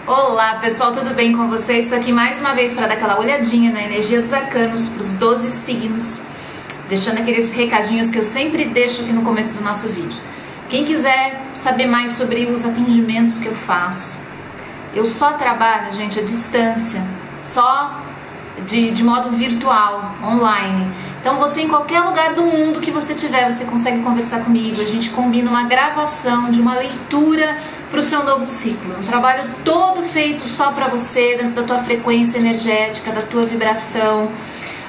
Olá pessoal, tudo bem com vocês? Estou aqui mais uma vez para dar aquela olhadinha na energia dos arcanos para os 12 signos, deixando aqueles recadinhos que eu sempre deixo aqui no começo do nosso vídeo. Quem quiser saber mais sobre os atendimentos que eu faço, eu só trabalho, gente, à distância, só de modo virtual, online. Então você, em qualquer lugar do mundo que você tiver, você consegue conversar comigo. A gente combina uma gravação de uma leitura para o seu novo ciclo. Um trabalho todo feito só para você, dentro da tua frequência energética, da tua vibração.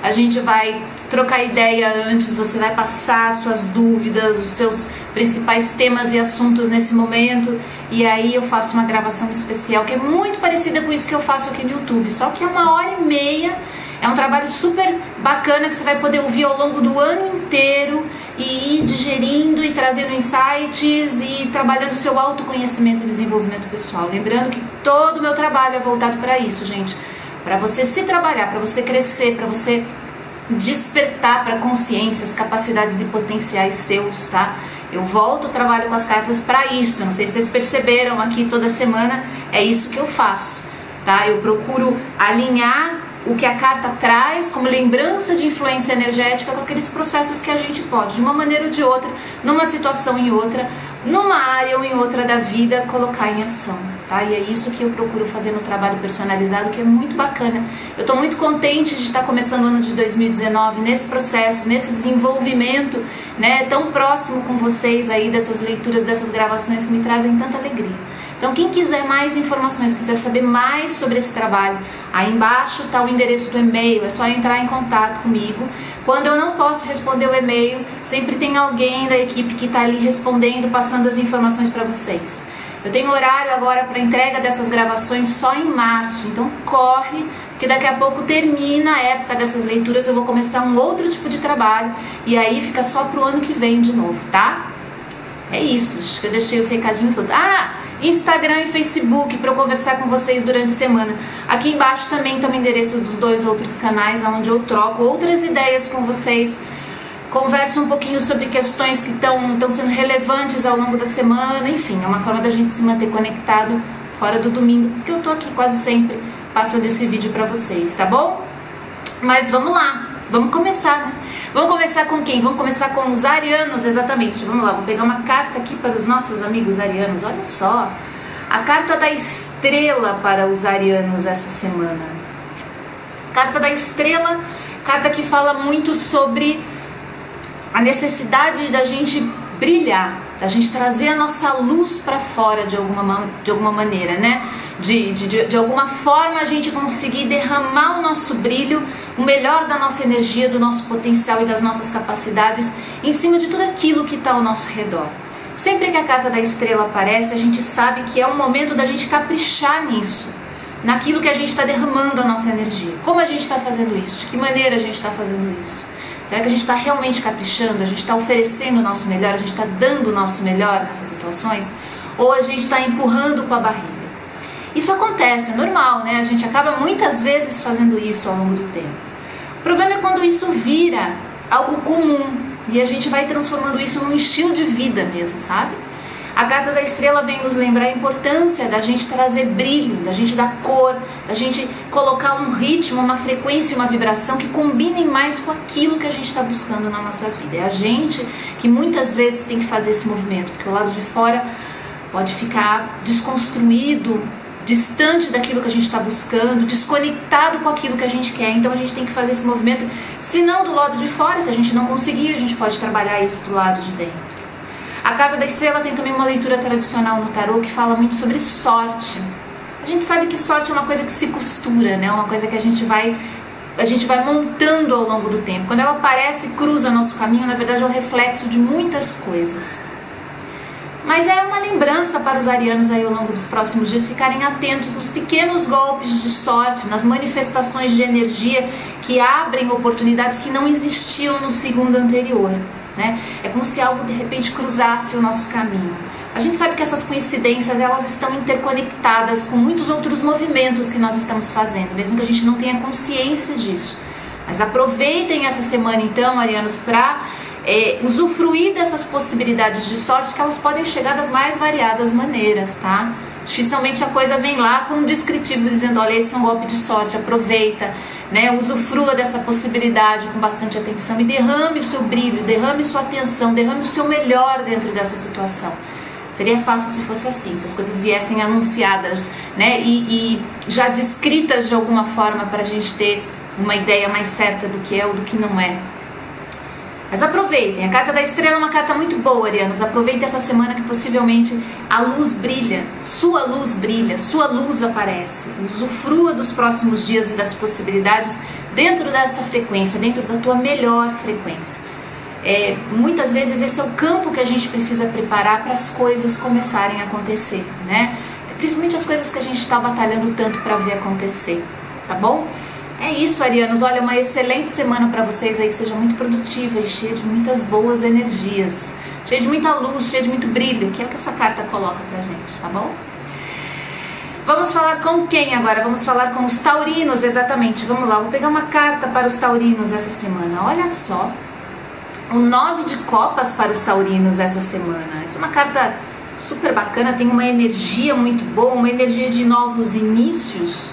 A gente vai trocar ideia antes, você vai passar suas dúvidas, os seus principais temas e assuntos nesse momento. E aí eu faço uma gravação especial que é muito parecida com isso que eu faço aqui no YouTube, só que é 1h30. É um trabalho super bacana que você vai poder ouvir ao longo do ano inteiro e ir digerindo e trazendo insights e trabalhando o seu autoconhecimento e desenvolvimento pessoal. Lembrando que todo o meu trabalho é voltado para isso, gente. Para você se trabalhar, para você crescer, para você despertar para consciência as capacidades e potenciais seus, tá? Eu volto, trabalho com as cartas para isso. Não sei se vocês perceberam aqui toda semana, é isso que eu faço, tá? Eu procuro alinhar o que a carta traz como lembrança de influência energética com aqueles processos que a gente pode, de uma maneira ou de outra, numa situação em outra, numa área ou em outra da vida, colocar em ação, tá? E é isso que eu procuro fazer no trabalho personalizado, que é muito bacana. Eu estou muito contente de estar começando o ano de 2019 nesse processo, nesse desenvolvimento, né, tão próximo com vocês aí, dessas leituras, dessas gravações que me trazem tanta alegria. Então quem quiser mais informações, quiser saber mais sobre esse trabalho, aí embaixo está o endereço do e-mail, é só entrar em contato comigo. Quando eu não posso responder o e-mail, sempre tem alguém da equipe que está ali respondendo, passando as informações para vocês. Eu tenho horário agora para entrega dessas gravações só em março, então corre, porque daqui a pouco termina a época dessas leituras, eu vou começar um outro tipo de trabalho e aí fica só para o ano que vem de novo, tá? É isso, acho que eu deixei os recadinhos todos. Instagram e Facebook para eu conversar com vocês durante a semana. Aqui embaixo também está o endereço dos 2 outros canais, onde eu troco outras ideias com vocês. Converso um pouquinho sobre questões que estão sendo relevantes ao longo da semana. Enfim, é uma forma da gente se manter conectado fora do domingo, porque eu tô aqui quase sempre passando esse vídeo para vocês, tá bom? Mas vamos lá, vamos começar, né? Vamos começar com quem? Vamos começar com os arianos, exatamente. Vamos lá, vou pegar uma carta aqui para os nossos amigos arianos. Olha só, a carta da estrela para os arianos essa semana. Carta da estrela, carta que fala muito sobre a necessidade da gente brilhar, da gente trazer a nossa luz para fora de alguma maneira, né? De alguma forma a gente conseguir derramar o nosso brilho, o melhor da nossa energia, do nosso potencial e das nossas capacidades em cima de tudo aquilo que está ao nosso redor. Sempre que a carta da estrela aparece, a gente sabe que é o momento da gente caprichar nisso, naquilo que a gente está derramando a nossa energia. Como a gente está fazendo isso? De que maneira a gente está fazendo isso? Será que a gente está realmente caprichando? A gente está oferecendo o nosso melhor? A gente está dando o nosso melhor nessas situações? Ou a gente está empurrando com a barriga? Isso acontece, é normal, né? A gente acaba muitas vezes fazendo isso ao longo do tempo. O problema é quando isso vira algo comum e a gente vai transformando isso num estilo de vida mesmo, sabe? A carta da estrela vem nos lembrar a importância da gente trazer brilho, da gente dar cor, da gente colocar um ritmo, uma frequência, uma vibração que combinem mais com aquilo que a gente está buscando na nossa vida. É a gente que muitas vezes tem que fazer esse movimento, porque o lado de fora pode ficar desconstruído, distante daquilo que a gente está buscando, desconectado com aquilo que a gente quer. Então a gente tem que fazer esse movimento, se não do lado de fora, se a gente não conseguir, a gente pode trabalhar isso do lado de dentro. A carta da estrela tem também uma leitura tradicional no tarô que fala muito sobre sorte. A gente sabe que sorte é uma coisa que se costura, né? Uma coisa que a gente vai montando ao longo do tempo. Quando ela aparece e cruza nosso caminho, na verdade é o reflexo de muitas coisas. Mas é uma lembrança para os arianos aí ao longo dos próximos dias ficarem atentos nos pequenos golpes de sorte, nas manifestações de energia que abrem oportunidades que não existiam no segundo anterior, né? É como se algo de repente cruzasse o nosso caminho. A gente sabe que essas coincidências, elas estão interconectadas com muitos outros movimentos que nós estamos fazendo, mesmo que a gente não tenha consciência disso. Mas aproveitem essa semana então, arianos, para usufruir dessas possibilidades de sorte, que elas podem chegar das mais variadas maneiras, tá? Dificilmente a coisa vem lá com um descritivo dizendo, olha, esse é um golpe de sorte, aproveita, né? Usufrua dessa possibilidade com bastante atenção e derrame o seu brilho, derrame sua atenção, derrame o seu melhor dentro dessa situação. Seria fácil se fosse assim, se as coisas viessem anunciadas, né? E já descritas de alguma forma para a gente ter uma ideia mais certa do que é ou do que não é. Mas aproveitem, a carta da estrela é uma carta muito boa, arianos. Aproveitem essa semana que possivelmente a luz brilha, sua luz aparece. Usufrua dos próximos dias e das possibilidades dentro dessa frequência, dentro da tua melhor frequência. Muitas vezes esse é o campo que a gente precisa preparar para as coisas começarem a acontecer, né? Principalmente as coisas que a gente está batalhando tanto para ver acontecer, tá bom? É isso, arianos. Olha, uma excelente semana para vocês aí, que seja muito produtiva e cheia de muitas boas energias, cheia de muita luz, cheia de muito brilho, que é o que essa carta coloca pra gente, tá bom? Vamos falar com quem agora? Vamos falar com os taurinos, exatamente. Vamos lá, vou pegar uma carta para os taurinos essa semana. Olha só, o 9 de copas para os taurinos essa semana. Essa é uma carta super bacana, tem uma energia muito boa, uma energia de novos inícios,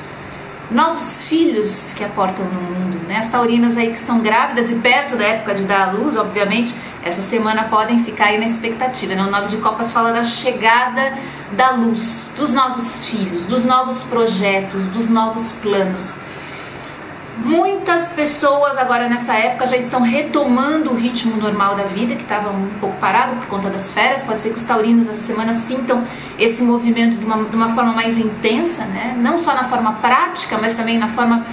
novos filhos que aportam no mundo, né? As taurinas aí que estão grávidas e perto da época de dar à luz, obviamente, essa semana podem ficar aí na expectativa, né? O 9 de copas fala da chegada da luz, dos novos filhos, dos novos projetos, dos novos planos. Muitas pessoas agora nessa época já estão retomando o ritmo normal da vida, que estava um pouco parado por conta das férias. Pode ser que os taurinos essa semana sintam esse movimento de uma forma mais intensa, né? Não só na forma prática, mas também na forma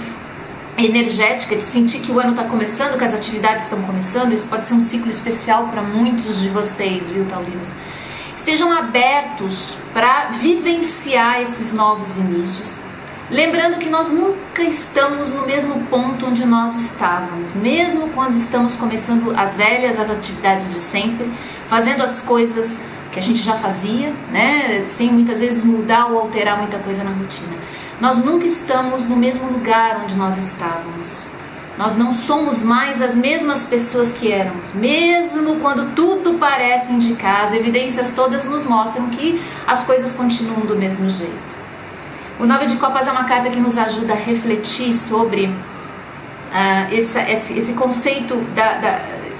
energética, de sentir que o ano está começando, que as atividades estão começando. Isso pode ser um ciclo especial para muitos de vocês, viu, taurinos? Estejam abertos para vivenciar esses novos inícios. Lembrando que nós nunca estamos no mesmo ponto onde nós estávamos, mesmo quando estamos começando as atividades de sempre, fazendo as coisas que a gente já fazia, né, sem muitas vezes mudar ou alterar muita coisa na rotina. Nós nunca estamos no mesmo lugar onde nós estávamos. Nós não somos mais as mesmas pessoas que éramos, mesmo quando tudo parece indicar, as evidências todas nos mostram que as coisas continuam do mesmo jeito. O 9 de copas é uma carta que nos ajuda a refletir sobre esse conceito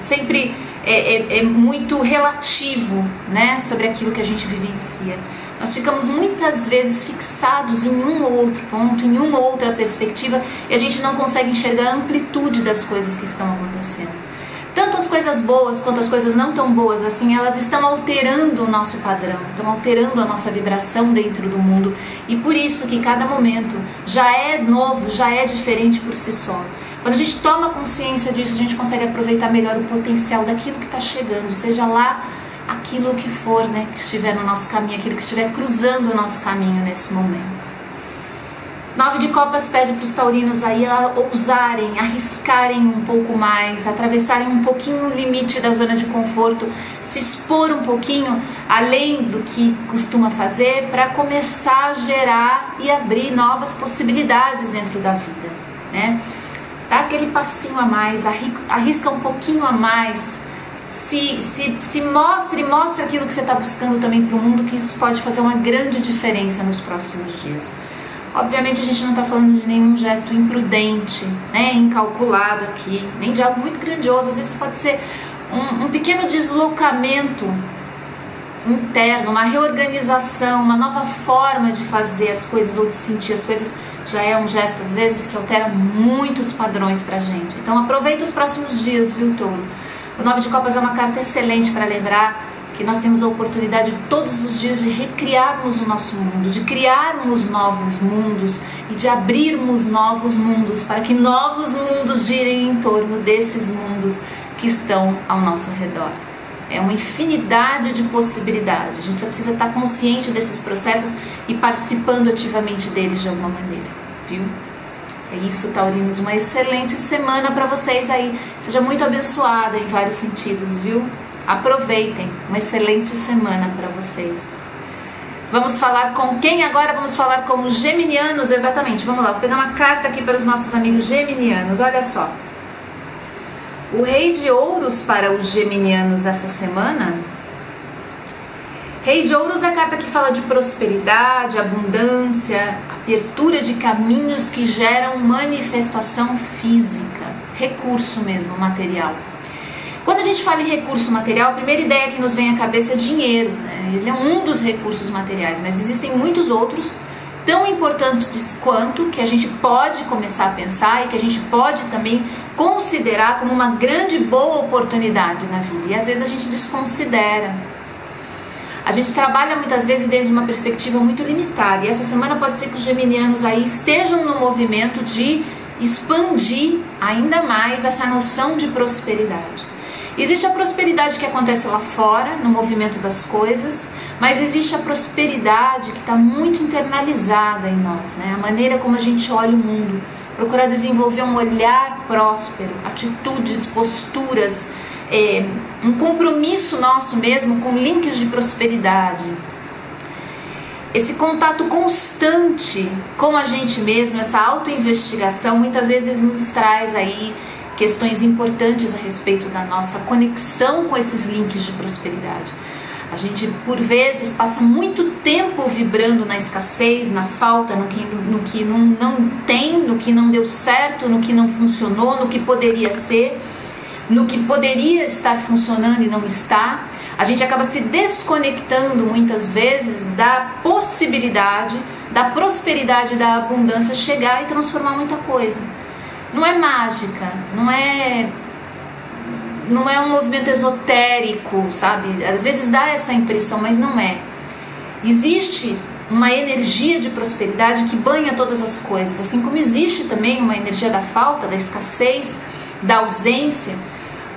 sempre é muito relativo, né, sobre aquilo que a gente vivencia. Nós ficamos muitas vezes fixados em um ou outro ponto, em uma ou outra perspectiva, e a gente não consegue enxergar a amplitude das coisas que estão acontecendo. Tanto as coisas boas quanto as coisas não tão boas assim, elas estão alterando o nosso padrão, estão alterando a nossa vibração dentro do mundo, e por isso que cada momento já é novo, já é diferente por si só. Quando a gente toma consciência disso, a gente consegue aproveitar melhor o potencial daquilo que está chegando, seja lá aquilo que for, né, que estiver no nosso caminho, aquilo que estiver cruzando o nosso caminho nesse momento. 9 de copas pede para os taurinos aí a ousarem, arriscarem um pouco mais, atravessarem um pouquinho o limite da zona de conforto, se expor um pouquinho além do que costuma fazer para começar a gerar e abrir novas possibilidades dentro da vida, né? Dá aquele passinho a mais, arrisca um pouquinho a mais, se mostra aquilo que você está buscando também para o mundo, que isso pode fazer uma grande diferença nos próximos dias. Obviamente a gente não está falando de nenhum gesto imprudente, né, incalculado aqui, nem de algo muito grandioso. Às vezes pode ser um pequeno deslocamento interno, uma reorganização, uma nova forma de fazer as coisas ou de sentir as coisas. Já é um gesto às vezes que altera muitos padrões pra gente. Então aproveita os próximos dias, viu, touro? O 9 de copas é uma carta excelente para lembrar que nós temos a oportunidade todos os dias de recriarmos o nosso mundo, de criarmos novos mundos e de abrirmos novos mundos para que novos mundos girem em torno desses mundos que estão ao nosso redor. É uma infinidade de possibilidades. A gente só precisa estar consciente desses processos e participando ativamente deles de alguma maneira, viu? É isso, taurinos. Uma excelente semana para vocês aí. Seja muito abençoada em vários sentidos, viu? Aproveitem, uma excelente semana para vocês. Vamos falar com quem agora? Vamos falar com os geminianos, exatamente. Vamos lá, vou pegar uma carta aqui para os nossos amigos geminianos. Olha só. O Rei de Ouros para os geminianos essa semana. Rei de Ouros é a carta que fala de prosperidade, abundância, abertura de caminhos que geram manifestação física, recurso mesmo, material. Quando a gente fala em recurso material, a primeira ideia que nos vem à cabeça é dinheiro, né? Ele é um dos recursos materiais, mas existem muitos outros tão importantes quanto, que a gente pode começar a pensar e que a gente pode também considerar como uma grande boa oportunidade na vida. E às vezes a gente desconsidera. A gente trabalha muitas vezes dentro de uma perspectiva muito limitada. E essa semana pode ser que os geminianos aí estejam no movimento de expandir ainda mais essa noção de prosperidade. Existe a prosperidade que acontece lá fora, no movimento das coisas, mas existe a prosperidade que está muito internalizada em nós, né? A maneira como a gente olha o mundo, procurar desenvolver um olhar próspero, atitudes, posturas, um compromisso nosso mesmo com links de prosperidade. Esse contato constante com a gente mesmo, essa autoinvestigação, muitas vezes nos traz aí questões importantes a respeito da nossa conexão com esses links de prosperidade. A gente, por vezes, passa muito tempo vibrando na escassez, na falta, no que não tem, no que não deu certo, no que não funcionou, no que poderia ser, no que poderia estar funcionando e não está. A gente acaba se desconectando muitas vezes da possibilidade da prosperidade, da abundância chegar e transformar muita coisa. Não é mágica, não é um movimento esotérico, sabe? Às vezes dá essa impressão, mas não é. Existe uma energia de prosperidade que banha todas as coisas, assim como existe também uma energia da falta, da escassez, da ausência.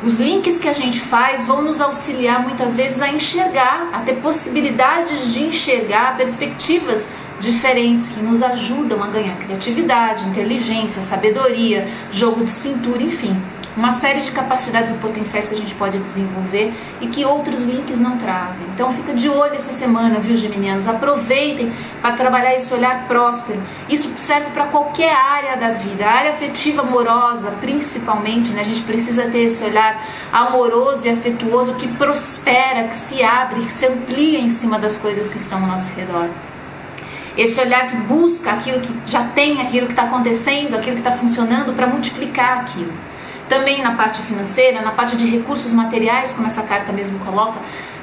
Os links que a gente faz vão nos auxiliar muitas vezes a enxergar, a ter possibilidades de enxergar perspectivas diferentes que nos ajudam a ganhar criatividade, inteligência, sabedoria, jogo de cintura, enfim, uma série de capacidades e potenciais que a gente pode desenvolver e que outros links não trazem. Então fica de olho essa semana, viu, geminianos? Aproveitem para trabalhar esse olhar próspero. Isso serve para qualquer área da vida, a área afetiva, amorosa, principalmente, né? A gente precisa ter esse olhar amoroso e afetuoso que prospera, que se abre, que se amplia em cima das coisas que estão ao nosso redor. Esse olhar que busca aquilo que já tem, aquilo que está acontecendo, aquilo que está funcionando para multiplicar aquilo. Também na parte financeira, na parte de recursos materiais, como essa carta mesmo coloca,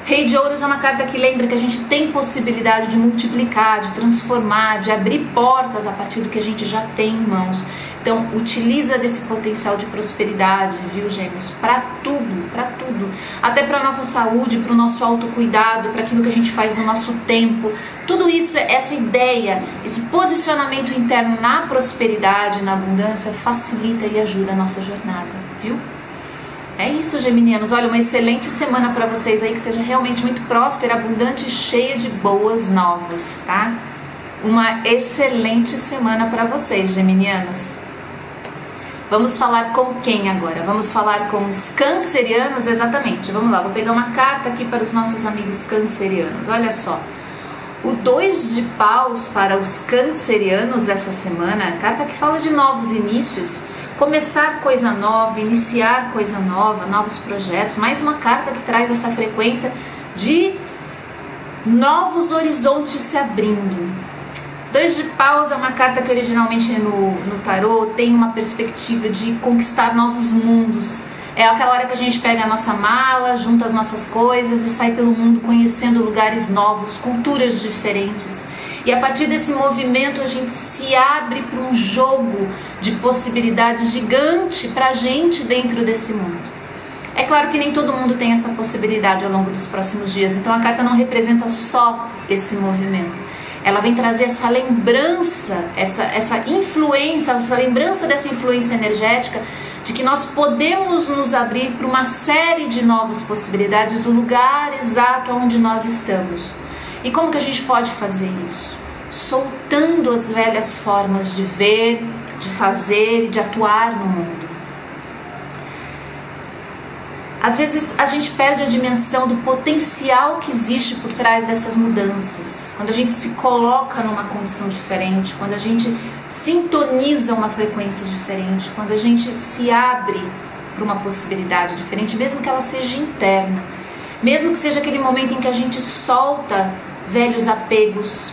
Rei de Ouros é uma carta que lembra que a gente tem possibilidade de multiplicar, de transformar, de abrir portas a partir do que a gente já tem em mãos. Então, utiliza desse potencial de prosperidade, viu, gêmeos? Para tudo, para tudo. Até para a nossa saúde, para o nosso autocuidado, para aquilo que a gente faz no nosso tempo. Tudo isso, essa ideia, esse posicionamento interno na prosperidade, na abundância, facilita e ajuda a nossa jornada, viu? É isso, geminianos. Olha, uma excelente semana para vocês aí, que seja realmente muito próspera, abundante e cheia de boas novas, tá? Uma excelente semana para vocês, geminianos. Vamos falar com quem agora? Vamos falar com os cancerianos, exatamente. Vamos lá, vou pegar uma carta aqui para os nossos amigos cancerianos. Olha só, o 2 de paus para os cancerianos essa semana, carta que fala de novos inícios, começar coisa nova, iniciar coisa nova, novos projetos. Mais uma carta que traz essa frequência de novos horizontes se abrindo. 2 de paus é uma carta que originalmente no tarô tem uma perspectiva de conquistar novos mundos. É aquela hora que a gente pega a nossa mala, junta as nossas coisas e sai pelo mundo conhecendo lugares novos, culturas diferentes. E a partir desse movimento a gente se abre para um jogo de possibilidades gigante para a gente dentro desse mundo. É claro que nem todo mundo tem essa possibilidade ao longo dos próximos dias, então a carta não representa só esse movimento. Ela vem trazer essa lembrança, essa influência, essa lembrança dessa influência energética de que nós podemos nos abrir para uma série de novas possibilidades do lugar exato onde nós estamos. E como que a gente pode fazer isso? Soltando as velhas formas de ver, de fazer e de atuar no mundo. Às vezes a gente perde a dimensão do potencial que existe por trás dessas mudanças. Quando a gente se coloca numa condição diferente, quando a gente sintoniza uma frequência diferente, quando a gente se abre para uma possibilidade diferente, mesmo que ela seja interna. mesmo que seja aquele momento em que a gente solta velhos apegos,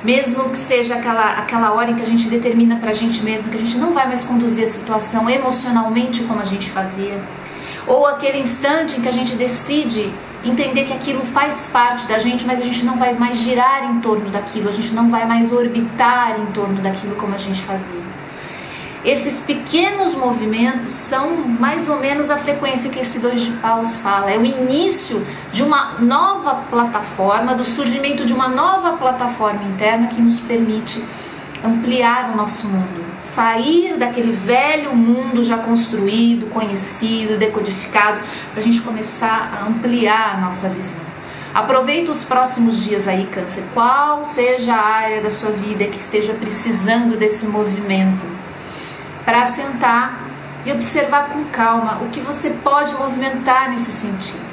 mesmo que seja aquela hora em que a gente determina pra gente mesmo que a gente não vai mais conduzir a situação emocionalmente como a gente fazia, ou aquele instante em que a gente decide entender que aquilo faz parte da gente, mas a gente não vai mais girar em torno daquilo, a gente não vai mais orbitar em torno daquilo como a gente fazia. Esses pequenos movimentos são mais ou menos a frequência que esse 2 de paus fala. É o início de uma nova plataforma, do surgimento de uma nova plataforma interna que nos permite ampliar o nosso mundo. Sair daquele velho mundo já construído, conhecido, decodificado, para a gente começar a ampliar a nossa visão. Aproveita os próximos dias aí, Câncer. Qual seja a área da sua vida que esteja precisando desse movimento, para sentar e observar com calma o que você pode movimentar nesse sentido.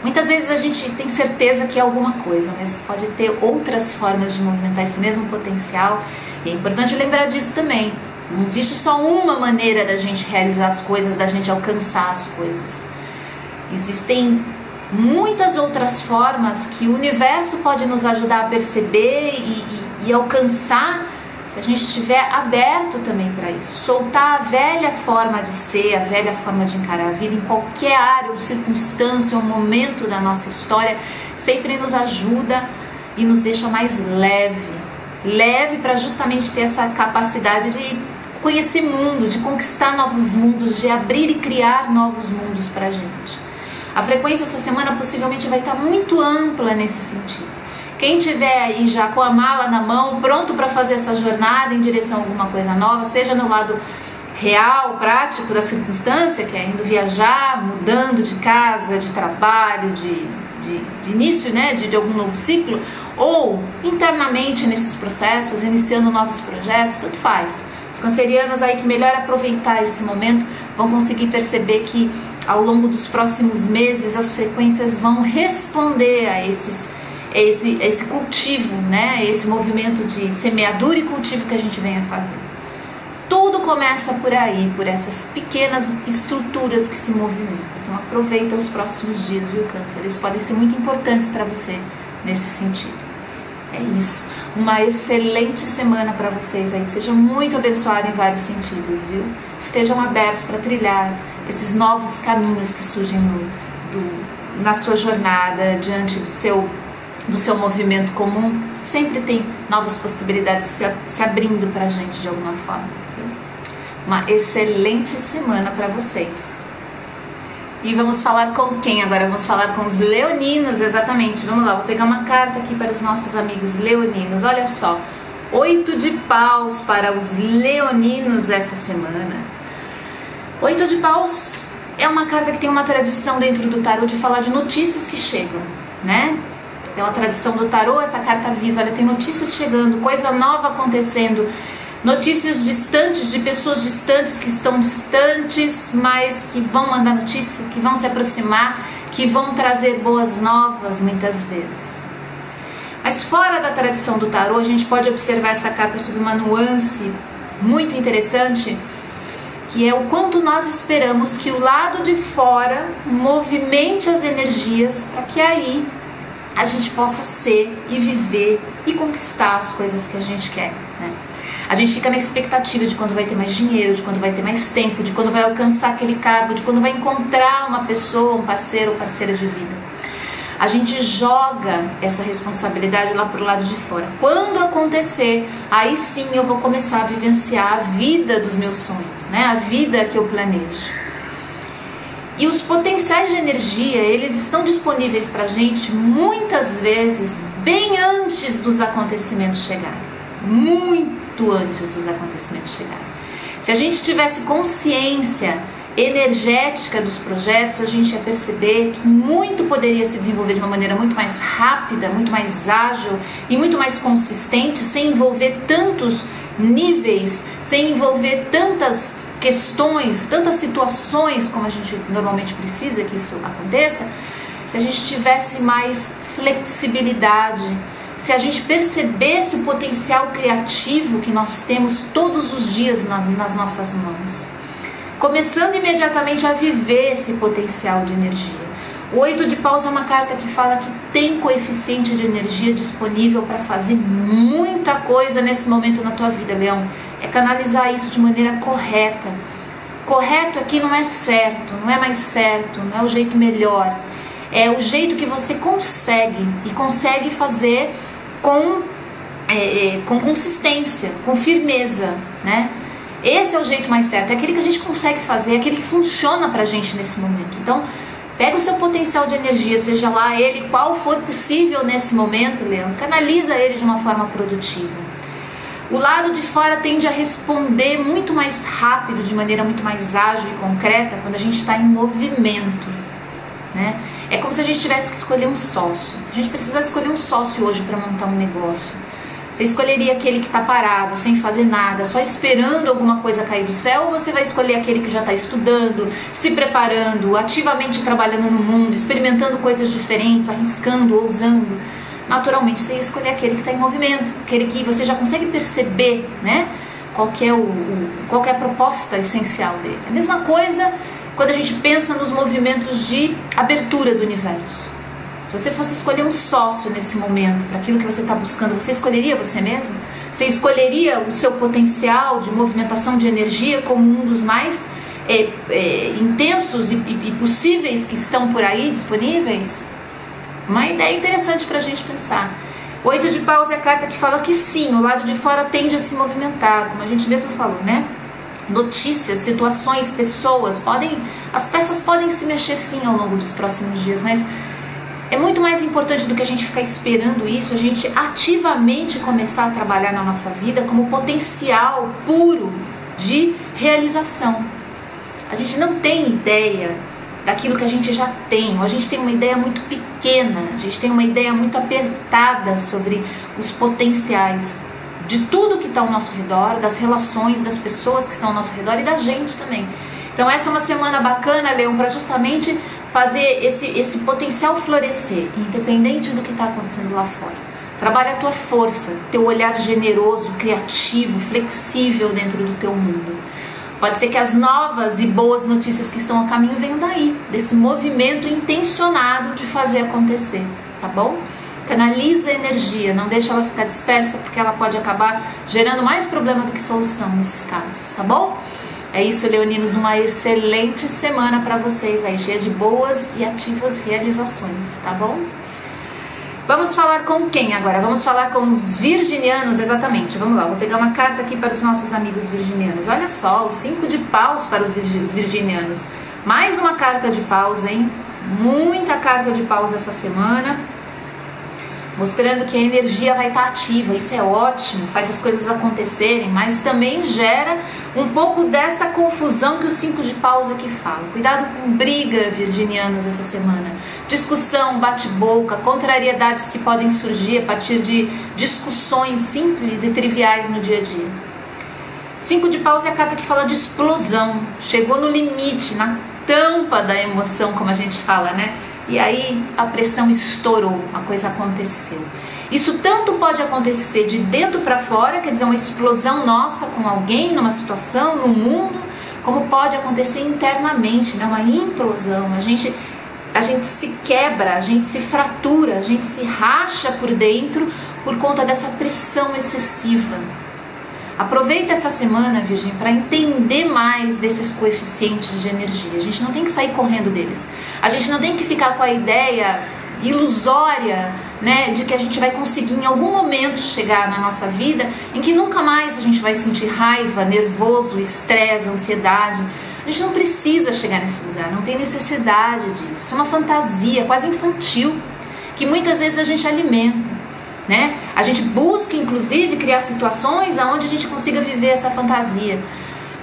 Muitas vezes a gente tem certeza que é alguma coisa, mas pode ter outras formas de movimentar esse mesmo potencial, e é importante lembrar disso também. Não existe só uma maneira da gente realizar as coisas, da gente alcançar as coisas. Existem muitas outras formas que o universo pode nos ajudar a perceber e alcançar, se a gente estiver aberto também para isso. Soltar a velha forma de ser, a velha forma de encarar a vida em qualquer área ou circunstância ou momento da nossa história, sempre nos ajuda e nos deixa mais leve para justamente ter essa capacidade de conhecer mundo, de conquistar novos mundos, de abrir e criar novos mundos para a gente. A frequência essa semana possivelmente vai estar muito ampla nesse sentido. Quem tiver aí já com a mala na mão, pronto para fazer essa jornada em direção a alguma coisa nova, seja no lado real, prático da circunstância, que é indo viajar, mudando de casa, de trabalho, de início, né, de algum novo ciclo, ou internamente nesses processos, iniciando novos projetos, tanto faz. Os cancerianos aí que melhor aproveitar esse momento vão conseguir perceber que ao longo dos próximos meses as frequências vão responder a esse cultivo, né? Esse movimento de semeadura e cultivo que a gente vem a fazer. Tudo começa por aí, por essas pequenas estruturas que se movimentam. Então aproveita os próximos dias, viu, Câncer? Eles podem ser muito importantes para você nesse sentido. É isso. Uma excelente semana para vocês aí, que seja muito abençoada em vários sentidos, viu? Estejam abertos para trilhar esses novos caminhos que surgem na sua jornada, diante do seu movimento comum. Sempre tem novas possibilidades se abrindo para a gente de alguma forma, viu? Uma excelente semana para vocês. E vamos falar com quem agora? Vamos falar com os leoninos, exatamente. Vamos lá, vou pegar uma carta aqui para os nossos amigos leoninos. Olha só, 8 de paus para os leoninos essa semana. 8 de paus é uma carta que tem uma tradição dentro do tarô de falar de notícias que chegam, né? Pela tradição do tarô, essa carta avisa, olha, tem notícias chegando, coisa nova acontecendo, notícias distantes, de pessoas distantes que estão distantes, mas que vão mandar notícia, que vão se aproximar, que vão trazer boas novas muitas vezes. Mas fora da tradição do tarô, a gente pode observar essa carta sob uma nuance muito interessante, que é o quanto nós esperamos que o lado de fora movimente as energias para que aí a gente possa ser e viver e conquistar as coisas que a gente quer, né? A gente fica na expectativa de quando vai ter mais dinheiro, de quando vai ter mais tempo, de quando vai alcançar aquele cargo, de quando vai encontrar uma pessoa, um parceiro ou parceira de vida. A gente joga essa responsabilidade lá pro lado de fora. Quando acontecer, aí sim eu vou começar a vivenciar a vida dos meus sonhos, né? A vida que eu planejo. E os potenciais de energia, eles estão disponíveis pra gente muitas vezes bem antes dos acontecimentos chegarem. Muito antes dos acontecimentos chegarem. Se a gente tivesse consciência energética dos projetos, a gente ia perceber que muito poderia se desenvolver de uma maneira muito mais rápida, muito mais ágil e muito mais consistente, sem envolver tantos níveis, sem envolver tantas questões, tantas situações como a gente normalmente precisa que isso aconteça, se a gente tivesse mais flexibilidade, se a gente percebesse o potencial criativo que nós temos todos os dias nas nossas mãos, começando imediatamente a viver esse potencial de energia. O 8 de paus é uma carta que fala que tem coeficiente de energia disponível para fazer muita coisa nesse momento na tua vida, Leão. É canalizar isso de maneira correta. Correto aqui não é certo, não é mais certo, não é o jeito melhor. É o jeito que você consegue, e consegue fazer com consistência, com firmeza, né? Esse é o jeito mais certo, é aquele que a gente consegue fazer, é aquele que funciona pra gente nesse momento. Então, pega o seu potencial de energia, seja lá ele qual for possível nesse momento, Leão, canaliza ele de uma forma produtiva. O lado de fora tende a responder muito mais rápido, de maneira muito mais ágil e concreta, quando a gente está em movimento, né? É como se a gente tivesse que escolher um sócio. A gente precisasse escolher um sócio hoje para montar um negócio. Você escolheria aquele que está parado, sem fazer nada, só esperando alguma coisa cair do céu, ou você vai escolher aquele que já está estudando, se preparando, ativamente trabalhando no mundo, experimentando coisas diferentes, arriscando, ousando? Naturalmente você ia escolher aquele que está em movimento, aquele que você já consegue perceber, né, qual que é a proposta essencial dele. A mesma coisa quando a gente pensa nos movimentos de abertura do universo. Se você fosse escolher um sócio nesse momento, para aquilo que você está buscando, você escolheria você mesmo? Você escolheria o seu potencial de movimentação de energia como um dos mais intensos e possíveis que estão por aí disponíveis? Uma ideia interessante para a gente pensar. 8 de paus é a carta que fala que sim, o lado de fora tende a se movimentar, como a gente mesmo falou, né? Notícias, situações, pessoas, as peças podem se mexer sim ao longo dos próximos dias, mas é muito mais importante do que a gente ficar esperando isso, a gente ativamente começar a trabalhar na nossa vida como potencial puro de realização. A gente não tem ideia daquilo que a gente já tem, ou a gente tem uma ideia muito pequena, a gente tem uma ideia muito apertada sobre os potenciais de tudo que está ao nosso redor, das relações, das pessoas que estão ao nosso redor e da gente também. Então essa é uma semana bacana, Leão, para justamente fazer esse potencial florescer, independente do que está acontecendo lá fora. Trabalha a tua força, teu olhar generoso, criativo, flexível dentro do teu mundo. Pode ser que as novas e boas notícias que estão a caminho venham daí, desse movimento intencionado de fazer acontecer, tá bom? Canaliza a energia, não deixa ela ficar dispersa, porque ela pode acabar gerando mais problema do que solução nesses casos, tá bom? É isso, leoninos, uma excelente semana para vocês aí, cheia de boas e ativas realizações, tá bom? Vamos falar com quem agora? Vamos falar com os virginianos, exatamente. Vamos lá, vou pegar uma carta aqui para os nossos amigos virginianos. Olha só, o 5 de paus para os virginianos. Mais uma carta de paus, hein? Muita carta de paus essa semana, mostrando que a energia vai estar ativa. Isso é ótimo, faz as coisas acontecerem, mas também gera um pouco dessa confusão que o 5 de paus aqui fala. Cuidado com briga, virginianos, essa semana. Discussão, bate-boca, contrariedades que podem surgir a partir de discussões simples e triviais no dia a dia. 5 de paus é a carta que fala de explosão. Chegou no limite, na tampa da emoção, como a gente fala, né? E aí a pressão estourou, a coisa aconteceu. Isso tanto pode acontecer de dentro para fora, quer dizer, uma explosão nossa com alguém, numa situação, no mundo, como pode acontecer internamente, né? Uma implosão. A gente se quebra, a gente se fratura, a gente se racha por dentro por conta dessa pressão excessiva. Aproveita essa semana, Virgem, para entender mais desses coeficientes de energia. A gente não tem que sair correndo deles. A gente não tem que ficar com a ideia ilusória, né, de que a gente vai conseguir em algum momento chegar na nossa vida em que nunca mais a gente vai sentir raiva, nervoso, estresse, ansiedade. A gente não precisa chegar nesse lugar, não tem necessidade disso. Isso é uma fantasia quase infantil que muitas vezes a gente alimenta. Né? A gente busca, inclusive, criar situações onde a gente consiga viver essa fantasia.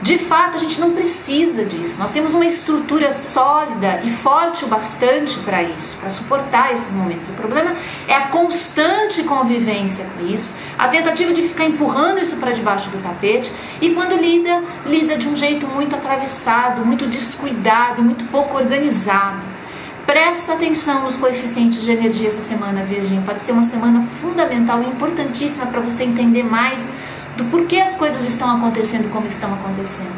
De fato, a gente não precisa disso. Nós temos uma estrutura sólida e forte o bastante para isso, para suportar esses momentos. O problema é a constante convivência com isso, a tentativa de ficar empurrando isso para debaixo do tapete, e quando lida de um jeito muito atravessado, muito descuidado, muito pouco organizado. Presta atenção nos coeficientes de energia essa semana, Virgem. Pode ser uma semana fundamental e importantíssima para você entender mais do porquê as coisas estão acontecendo como estão acontecendo.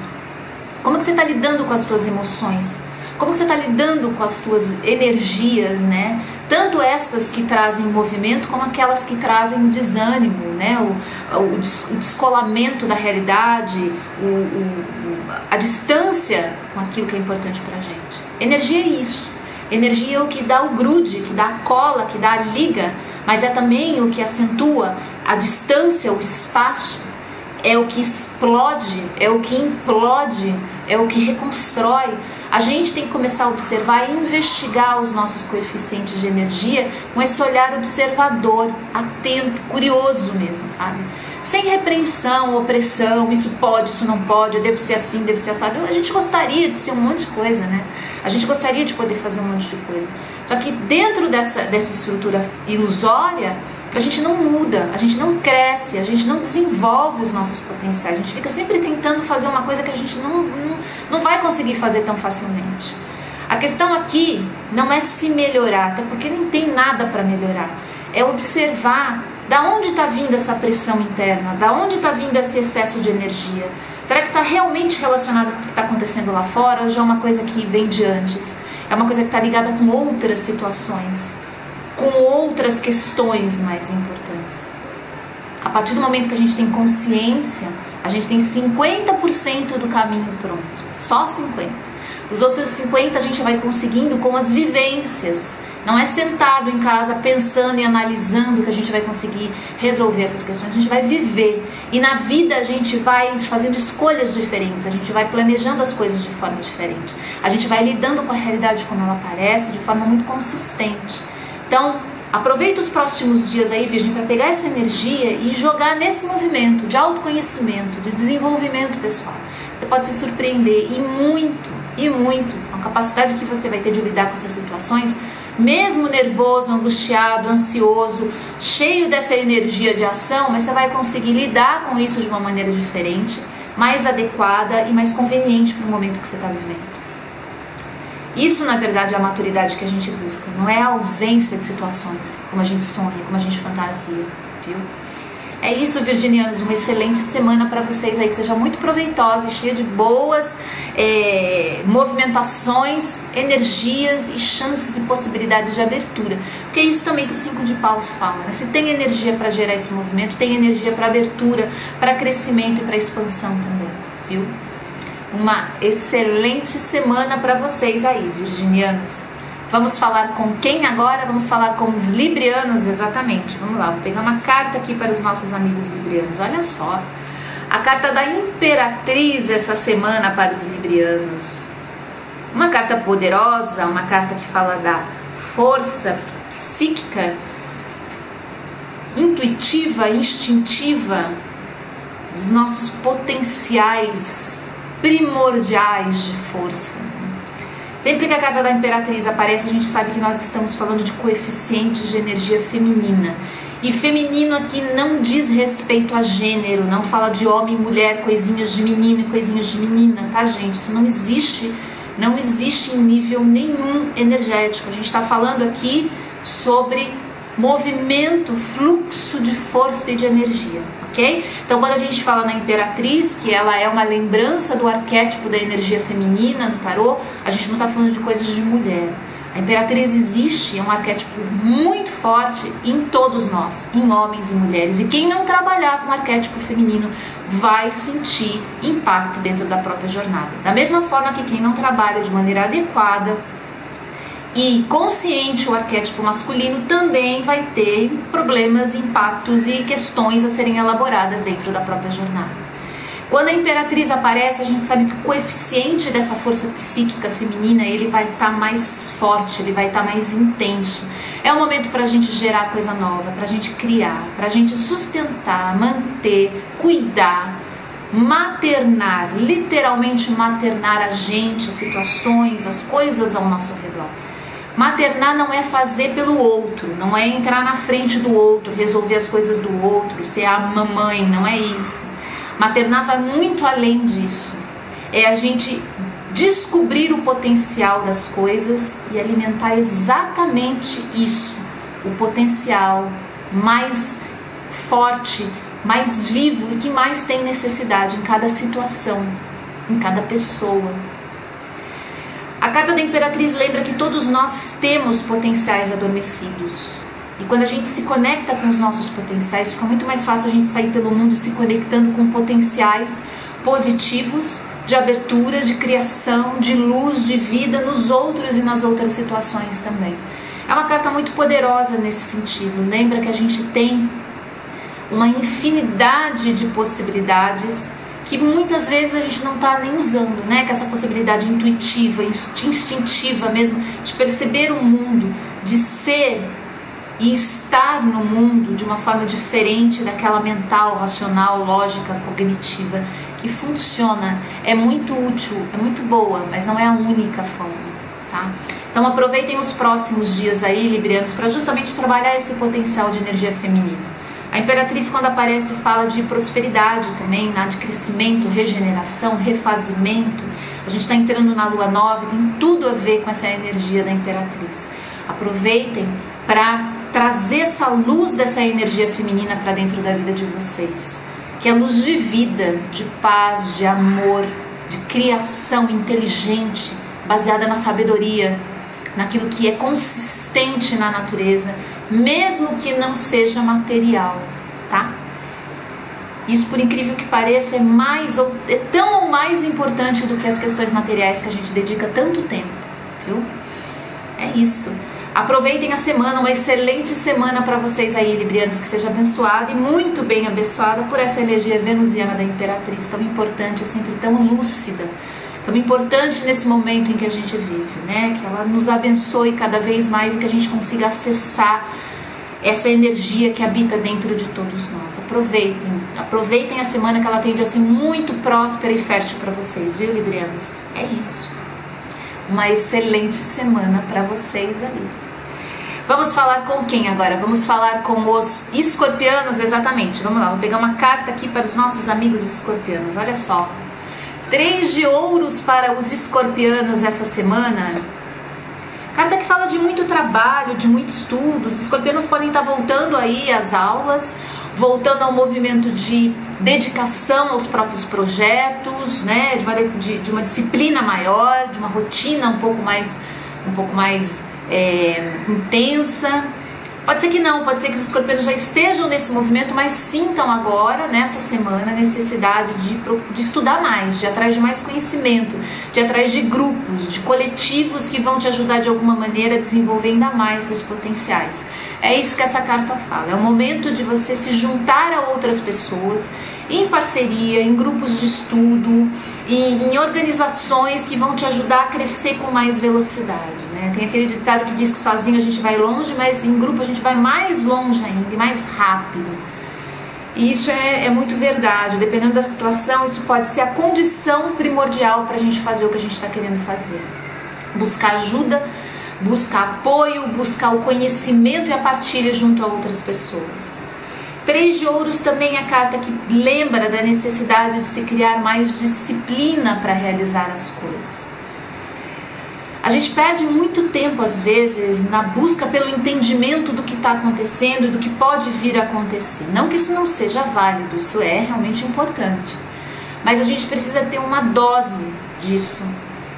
Como que você está lidando com as suas emoções? Como você está lidando com as suas energias, né? Tanto essas que trazem movimento, como aquelas que trazem desânimo, né? O descolamento da realidade, a distância com aquilo que é importante pra gente. Energia é isso. Energia é o que dá o grude, que dá a cola, que dá a liga, mas é também o que acentua a distância, o espaço. É o que explode, é o que implode, é o que reconstrói. A gente tem que começar a observar e investigar os nossos coeficientes de energia com esse olhar observador, atento, curioso mesmo, sabe? Sem repreensão, opressão, isso pode, isso não pode, eu devo ser assim, devo ser assado. A gente gostaria de ser um monte de coisa, né? A gente gostaria de poder fazer um monte de coisa. Só que dentro dessa estrutura ilusória, a gente não muda, a gente não cresce, a gente não desenvolve os nossos potenciais. A gente fica sempre tentando fazer uma coisa que a gente não vai conseguir fazer tão facilmente. A questão aqui não é se melhorar, até porque nem tem nada para melhorar. É observar da onde está vindo essa pressão interna, da onde está vindo esse excesso de energia. Será que está realmente relacionado com o que está acontecendo lá fora ou já é uma coisa que vem de antes? É uma coisa que está ligada com outras situações, com outras questões mais importantes. A partir do momento que a gente tem consciência, a gente tem 50% do caminho pronto, só 50%. Os outros 50% a gente vai conseguindo com as vivências. Não é sentado em casa pensando e analisando que a gente vai conseguir resolver essas questões. A gente vai viver. E na vida a gente vai fazendo escolhas diferentes. A gente vai planejando as coisas de forma diferente. A gente vai lidando com a realidade como ela aparece de forma muito consistente. Então, aproveita os próximos dias aí, Virgem, para pegar essa energia e jogar nesse movimento de autoconhecimento, de desenvolvimento pessoal. Você pode se surpreender e muito, com a capacidade que você vai ter de lidar com essas situações, mesmo nervoso, angustiado, ansioso, cheio dessa energia de ação, mas você vai conseguir lidar com isso de uma maneira diferente, mais adequada e mais conveniente para o momento que você está vivendo. Isso, na verdade, é a maturidade que a gente busca, não é a ausência de situações, como a gente sonha, como a gente fantasia, viu? É isso, virginianos, uma excelente semana para vocês aí, que seja muito proveitosa e cheia de boas movimentações, energias e chances e possibilidades de abertura. Porque é isso também que o 5 de paus fala, né? Se tem energia para gerar esse movimento, tem energia para abertura, para crescimento e para expansão também, viu? Uma excelente semana para vocês aí, virginianos. Vamos falar com quem agora? Vamos falar com os librianos, exatamente. Vamos lá, vou pegar uma carta aqui para os nossos amigos librianos. Olha só, a carta da Imperatriz essa semana para os librianos. Uma carta poderosa, uma carta que fala da força psíquica, intuitiva, instintiva, dos nossos potenciais primordiais de força. Sempre que a carta da Imperatriz aparece, a gente sabe que nós estamos falando de coeficientes de energia feminina. E feminino aqui não diz respeito a gênero, não fala de homem e mulher, coisinhas de menino e coisinhas de menina, tá, gente? Isso não existe em nível nenhum energético. A gente está falando aqui sobre movimento, fluxo de força e de energia, ok? Então, quando a gente fala na Imperatriz, que ela é uma lembrança do arquétipo da energia feminina no tarô, a gente não está falando de coisas de mulher. A Imperatriz existe, é um arquétipo muito forte em todos nós, em homens e mulheres. E quem não trabalhar com o arquétipo feminino vai sentir impacto dentro da própria jornada. Da mesma forma que quem não trabalha de maneira adequada e consciente o arquétipo masculino também vai ter problemas, impactos e questões a serem elaboradas dentro da própria jornada. Quando a Imperatriz aparece, a gente sabe que o coeficiente dessa força psíquica feminina, ele vai estar mais forte, ele vai estar mais intenso. É um momento para a gente gerar coisa nova, para a gente criar, para a gente sustentar, manter, cuidar, maternar, literalmente maternar a gente, as situações, as coisas ao nosso redor. Maternar não é fazer pelo outro, não é entrar na frente do outro, resolver as coisas do outro, ser a mamãe, não é isso. Maternar vai muito além disso. É a gente descobrir o potencial das coisas e alimentar exatamente isso, o potencial mais forte, mais vivo e que mais tem necessidade em cada situação, em cada pessoa. A carta da Imperatriz lembra que todos nós temos potenciais adormecidos. E quando a gente se conecta com os nossos potenciais, fica muito mais fácil a gente sair pelo mundo se conectando com potenciais positivos de abertura, de criação, de luz, de vida nos outros e nas outras situações também. É uma carta muito poderosa nesse sentido. Lembra que a gente tem uma infinidade de possibilidades que muitas vezes a gente não está nem usando, né? Que essa possibilidade intuitiva, instintiva mesmo, de perceber o mundo, de ser e estar no mundo de uma forma diferente daquela mental, racional, lógica, cognitiva, que funciona, é muito útil, é muito boa, mas não é a única forma, tá? Então aproveitem os próximos dias aí, librianos, para justamente trabalhar esse potencial de energia feminina. A Imperatriz, quando aparece, fala de prosperidade também, né? De crescimento, regeneração, refazimento. A gente está entrando na Lua Nova, tem tudo a ver com essa energia da Imperatriz. Aproveitem para trazer essa luz dessa energia feminina para dentro da vida de vocês, que é luz de vida, de paz, de amor, de criação inteligente, baseada na sabedoria, naquilo que é consistente na natureza, mesmo que não seja material, tá? Isso, por incrível que pareça, é tão ou mais importante do que as questões materiais que a gente dedica tanto tempo, viu? É isso. Aproveitem a semana, uma excelente semana para vocês aí, librianos, que seja abençoada e muito bem abençoada por essa energia venusiana da Imperatriz, tão importante, sempre tão lúcida, tão importante nesse momento em que a gente vive, né? Que ela nos abençoe cada vez mais e que a gente consiga acessar essa energia que habita dentro de todos nós. Aproveitem a semana, que ela tende a ser muito próspera e fértil para vocês, viu, librianos? É isso. Uma excelente semana para vocês aí. Vamos falar com quem agora? Vamos falar com os escorpianos, exatamente. Vamos lá, vou pegar uma carta aqui para os nossos amigos escorpianos. Olha só. 3 de ouros para os escorpianos essa semana. Carta que fala de muito trabalho, de muito estudo. Os escorpianos podem estar voltando aí às aulas, voltando ao movimento de dedicação aos próprios projetos, né? De uma disciplina maior, de uma rotina um pouco mais intensa. Pode ser que não, pode ser que os escorpianos já estejam nesse movimento, mas sintam agora, nessa semana, a necessidade de estudar mais, de ir atrás de mais conhecimento, de ir atrás de grupos, de coletivos que vão te ajudar de alguma maneira a desenvolver ainda mais seus potenciais. É isso que essa carta fala, é o momento de você se juntar a outras pessoas, em parceria, em grupos de estudo, em organizações que vão te ajudar a crescer com mais velocidade, né? Tem aquele ditado que diz que sozinho a gente vai longe, mas em grupo a gente vai mais longe ainda e mais rápido. E isso é muito verdade. Dependendo da situação, isso pode ser a condição primordial para a gente fazer o que a gente está querendo fazer. Buscar ajuda, buscar apoio, buscar o conhecimento e a partilha junto a outras pessoas. 3 de ouros também é a carta que lembra da necessidade de se criar mais disciplina para realizar as coisas. A gente perde muito tempo, às vezes, na busca pelo entendimento do que está acontecendo e do que pode vir a acontecer. Não que isso não seja válido, isso é realmente importante. Mas a gente precisa ter uma dose disso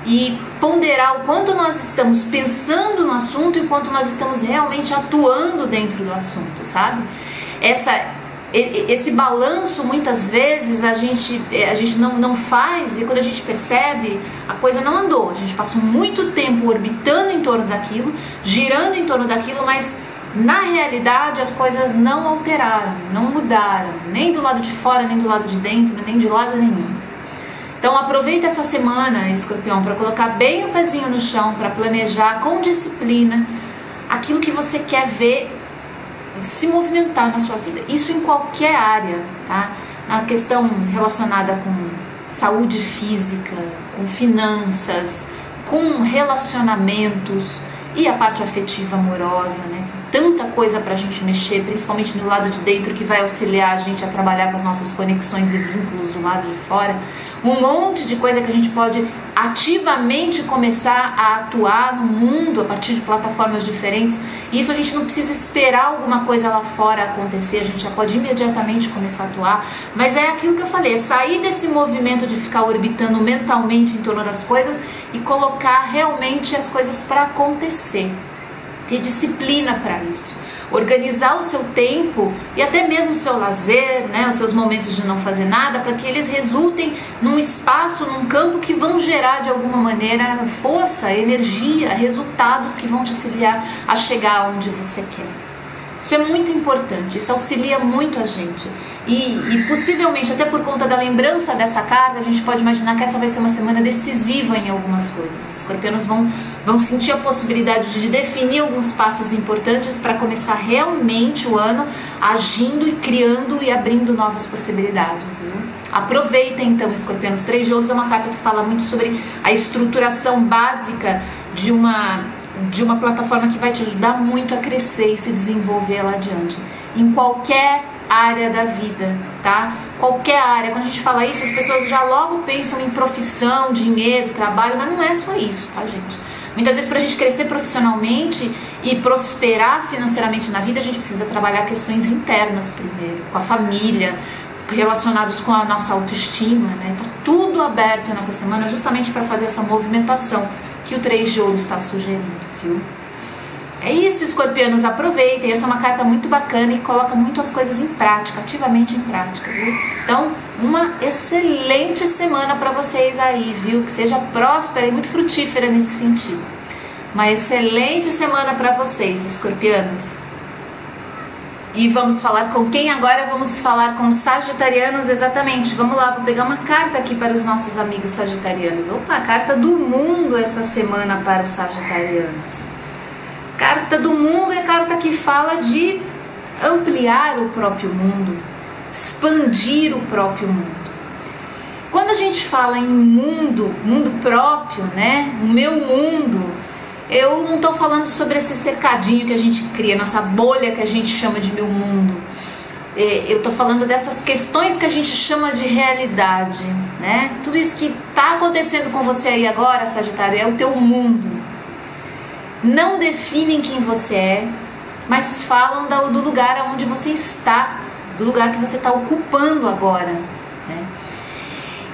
e ponderar o quanto nós estamos pensando no assunto e o quanto nós estamos realmente atuando dentro do assunto, sabe? Esse balanço, muitas vezes, a gente não faz, e quando a gente percebe, a coisa não andou. A gente passou muito tempo orbitando em torno daquilo, girando em torno daquilo, mas na realidade as coisas não alteraram, não mudaram, nem do lado de fora, nem do lado de dentro, nem de lado nenhum. Então aproveita essa semana, escorpião, para colocar bem o pezinho no chão, para planejar com disciplina aquilo que você quer ver se movimentar na sua vida, isso em qualquer área, tá? Na questão relacionada com saúde física, com finanças, com relacionamentos e a parte afetiva amorosa, né? tanta coisa pra gente mexer, principalmente no lado de dentro, que vai auxiliar a gente a trabalhar com as nossas conexões e vínculos do lado de fora. Um monte de coisa que a gente pode ativamente começar a atuar no mundo a partir de plataformas diferentes. E isso a gente não precisa esperar alguma coisa lá fora acontecer, a gente já pode imediatamente começar a atuar. Mas é aquilo que eu falei, é sair desse movimento de ficar orbitando mentalmente em torno das coisas e colocar realmente as coisas para acontecer. Ter disciplina para isso. Organizar o seu tempo e até mesmo o seu lazer, né, os seus momentos de não fazer nada, para que eles resultem num espaço, num campo que vão gerar de alguma maneira força, energia, resultados que vão te auxiliar a chegar onde você quer. Isso é muito importante, isso auxilia muito a gente. E possivelmente, até por conta da lembrança dessa carta, a gente pode imaginar que essa vai ser uma semana decisiva em algumas coisas. Os escorpianos vão sentir a possibilidade de definir alguns passos importantes para começar realmente o ano agindo e criando e abrindo novas possibilidades, viu? Aproveita então, escorpianos. 3 de ouros é uma carta que fala muito sobre a estruturação básica de uma plataforma que vai te ajudar muito a crescer e se desenvolver lá adiante. Em qualquer área da vida, tá? Qualquer área. Quando a gente fala isso, as pessoas já logo pensam em profissão, dinheiro, trabalho, mas não é só isso, tá, gente? Muitas vezes, para a gente crescer profissionalmente e prosperar financeiramente na vida, a gente precisa trabalhar questões internas primeiro, com a família, relacionados com a nossa autoestima, né? Tá tudo aberto nessa semana justamente para fazer essa movimentação que o 3 de ouros está sugerindo, viu? É isso, escorpianos, aproveitem. Essa é uma carta muito bacana e coloca muito as coisas em prática, ativamente em prática, viu? Então, uma excelente semana para vocês aí, viu? Que seja próspera e muito frutífera nesse sentido. Uma excelente semana para vocês, escorpianos. E vamos falar com quem agora? Vamos falar com sagitarianos, exatamente. Vamos lá, vou pegar uma carta aqui para os nossos amigos sagitarianos. Opa, a carta do mundo essa semana para os sagitarianos. Carta do mundo é a carta que fala de ampliar o próprio mundo, expandir o próprio mundo. Quando a gente fala em mundo próprio, né? O meu mundo, eu não estou falando sobre esse cercadinho que a gente cria, nossa bolha que a gente chama de meu mundo. Eu estou falando dessas questões que a gente chama de realidade, né? Tudo isso que está acontecendo com você aí agora, Sagitário, é o teu mundo. Não definem quem você é, mas falam do lugar onde você está, do lugar que você está ocupando agora, né?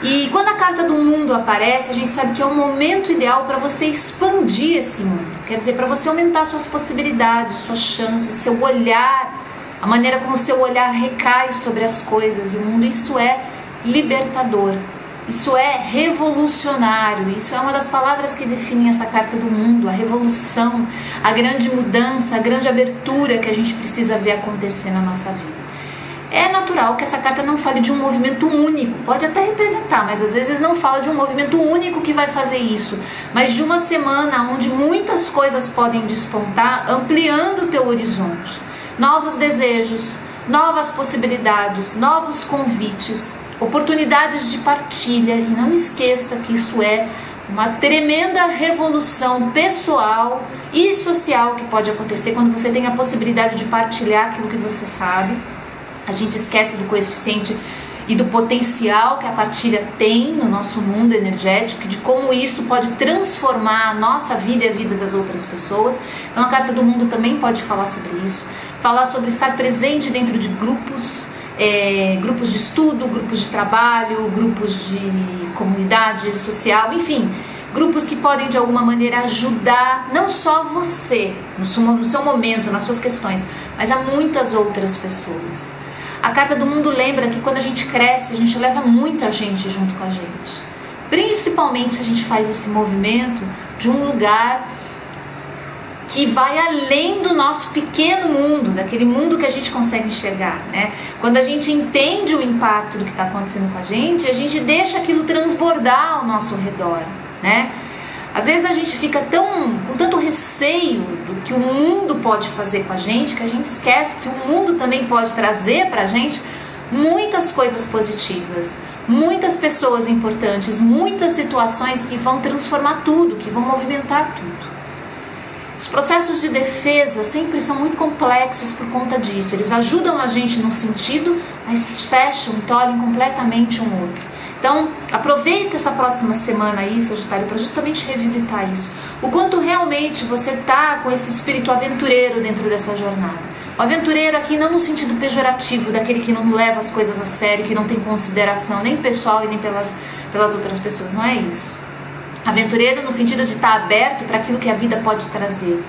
E quando a carta do mundo aparece, a gente sabe que é o momento ideal para você expandir esse mundo. Quer dizer, para você aumentar suas possibilidades, suas chances, seu olhar, a maneira como o seu olhar recai sobre as coisas e o mundo. Isso é libertador, isso é revolucionário, isso é uma das palavras que definem essa carta do mundo, a revolução, a grande mudança, a grande abertura que a gente precisa ver acontecer na nossa vida. É natural que essa carta não fale de um movimento único, pode até representar, mas às vezes não fala de um movimento único que vai fazer isso, mas de uma semana onde muitas coisas podem despontar, ampliando o teu horizonte. Novos desejos, novas possibilidades, novos convites, oportunidades de partilha, e não esqueça que isso é uma tremenda revolução pessoal e social que pode acontecer quando você tem a possibilidade de partilhar aquilo que você sabe. A gente esquece do coeficiente e do potencial que a partilha tem no nosso mundo energético, de como isso pode transformar a nossa vida e a vida das outras pessoas. Então a carta do mundo também pode falar sobre isso, falar sobre estar presente dentro de grupos, grupos de estudo, grupos de trabalho, grupos de comunidade social, enfim, grupos que podem de alguma maneira ajudar não só você, no seu momento, nas suas questões, mas a muitas outras pessoas. A carta do mundo lembra que quando a gente cresce, a gente leva muita gente junto com a gente. Principalmente se a gente faz esse movimento de um lugar que vai além do nosso pequeno mundo, daquele mundo que a gente consegue enxergar, né? Quando a gente entende o impacto do que está acontecendo com a gente deixa aquilo transbordar ao nosso redor, né? Às vezes a gente fica com tanto receio do que o mundo pode fazer com a gente, que a gente esquece que o mundo também pode trazer pra gente muitas coisas positivas, muitas pessoas importantes, muitas situações que vão transformar tudo, que vão movimentar tudo. Os processos de defesa sempre são muito complexos por conta disso. Eles ajudam a gente num sentido, mas fecham e tolhem completamente um outro. Então, aproveita essa próxima semana aí, Sagitário, para justamente revisitar isso. O quanto realmente você tá com esse espírito aventureiro dentro dessa jornada. O aventureiro aqui não no sentido pejorativo, daquele que não leva as coisas a sério, que não tem consideração nem pessoal e nem pelas outras pessoas. Não é isso. Aventureiro no sentido de estar aberto para aquilo que a vida pode trazer.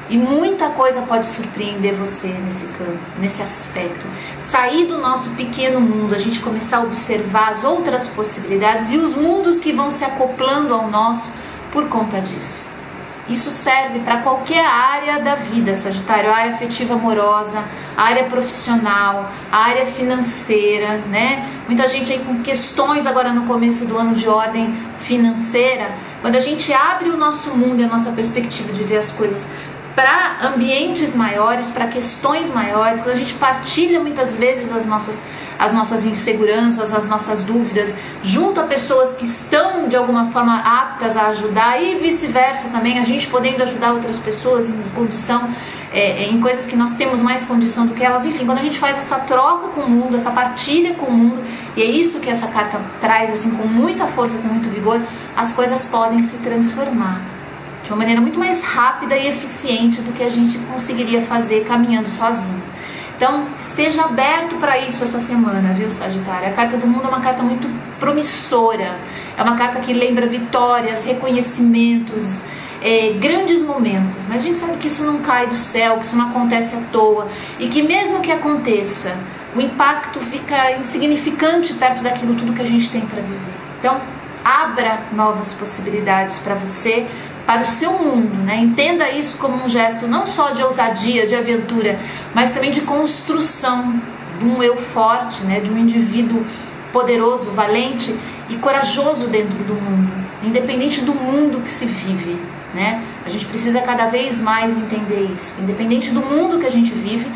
E muita coisa pode surpreender você nesse campo, nesse aspecto. Sair do nosso pequeno mundo, a gente começar a observar as outras possibilidades e os mundos que vão se acoplando ao nosso por conta disso. Isso serve para qualquer área da vida, Sagitário, a área afetiva amorosa, a área profissional, a área financeira, né? Muita gente aí com questões agora no começo do ano de ordem financeira. Quando a gente abre o nosso mundo e a nossa perspectiva de ver as coisas para ambientes maiores, para questões maiores, quando a gente partilha muitas vezes as nossas inseguranças, as nossas dúvidas, junto a pessoas que estão de alguma forma aptas a ajudar e vice-versa também, a gente podendo ajudar outras pessoas em condição, em coisas que nós temos mais condição do que elas, enfim, quando a gente faz essa troca com o mundo, essa partilha com o mundo, e é isso que essa carta traz, assim, com muita força, com muito vigor, as coisas podem se transformar de uma maneira muito mais rápida e eficiente do que a gente conseguiria fazer caminhando sozinho. Então, esteja aberto para isso essa semana, viu, Sagitário? A carta do mundo é uma carta muito promissora, é uma carta que lembra vitórias, reconhecimentos, grandes momentos, mas a gente sabe que isso não cai do céu, que isso não acontece à toa, e que mesmo que aconteça, o impacto fica insignificante perto daquilo tudo que a gente tem para viver. Então, abra novas possibilidades para você, para o seu mundo, né? Entenda isso como um gesto não só de ousadia, de aventura, mas também de construção de um eu forte, né? De um indivíduo poderoso, valente e corajoso dentro do mundo, independente do mundo que se vive, né? A gente precisa cada vez mais entender isso, independente do mundo que a gente vive,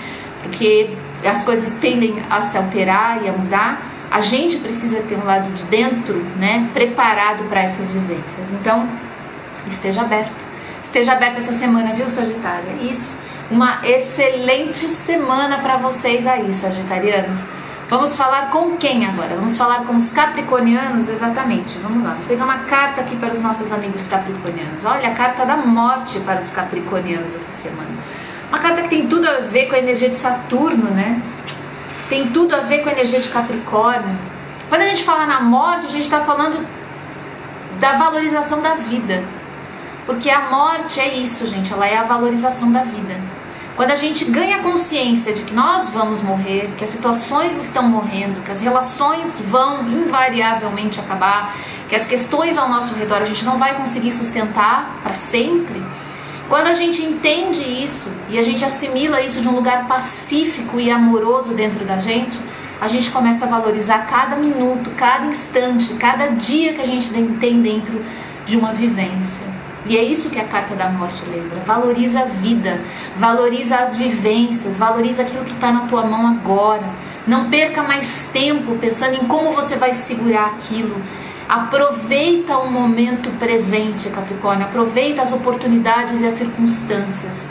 porque as coisas tendem a se alterar e a mudar, a gente precisa ter um lado de dentro, né? Preparado para essas vivências. Então, esteja aberto essa semana, viu, Sagitário? Isso, uma excelente semana para vocês aí, Sagitarianos. Vamos falar com quem agora? Vamos falar com os capricornianos, exatamente. Vamos lá, vou pegar uma carta aqui para os nossos amigos capricornianos. Olha, a carta da morte para os capricornianos essa semana. Uma carta que tem tudo a ver com a energia de Saturno, né? Tem tudo a ver com a energia de Capricórnio. Quando a gente fala na morte, a gente está falando da valorização da vida. Porque a morte é isso, gente, ela é a valorização da vida. Quando a gente ganha consciência de que nós vamos morrer, que as situações estão morrendo, que as relações vão invariavelmente acabar, que as questões ao nosso redor a gente não vai conseguir sustentar para sempre, quando a gente entende isso e a gente assimila isso de um lugar pacífico e amoroso dentro da gente, a gente começa a valorizar cada minuto, cada instante, cada dia que a gente tem dentro de uma vivência. E é isso que a carta da morte lembra. Valoriza a vida, valoriza as vivências, valoriza aquilo que está na tua mão agora. Não perca mais tempo pensando em como você vai segurar aquilo. Aproveita o momento presente, Capricórnio. Aproveita as oportunidades e as circunstâncias.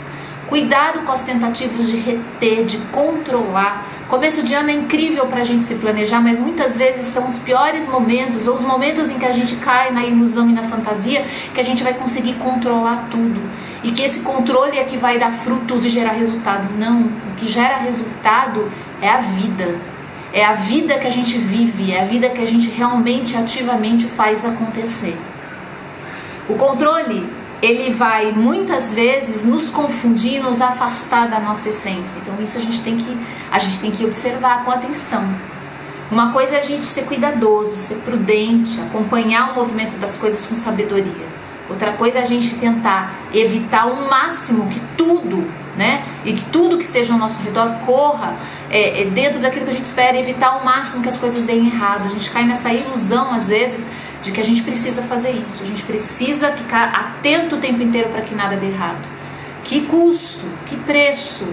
Cuidado com as tentativas de reter, de controlar. Começo de ano é incrível para a gente se planejar, mas muitas vezes são os piores momentos, ou os momentos em que a gente cai na ilusão e na fantasia, que a gente vai conseguir controlar tudo. E que esse controle é que vai dar frutos e gerar resultado. Não, o que gera resultado é a vida. É a vida que a gente vive, é a vida que a gente realmente, ativamente faz acontecer. O controle, ele vai muitas vezes nos confundir, nos afastar da nossa essência. Então isso a gente tem que observar com atenção. Uma coisa é a gente ser cuidadoso, ser prudente, acompanhar o movimento das coisas com sabedoria. Outra coisa é a gente tentar evitar ao máximo que tudo, né, e que tudo que esteja ao nosso redor corra dentro daquilo que a gente espera, evitar ao máximo que as coisas deem errado. A gente cai nessa ilusão às vezes de que a gente precisa fazer isso, a gente precisa ficar atento o tempo inteiro para que nada dê errado. Que custo, que preço,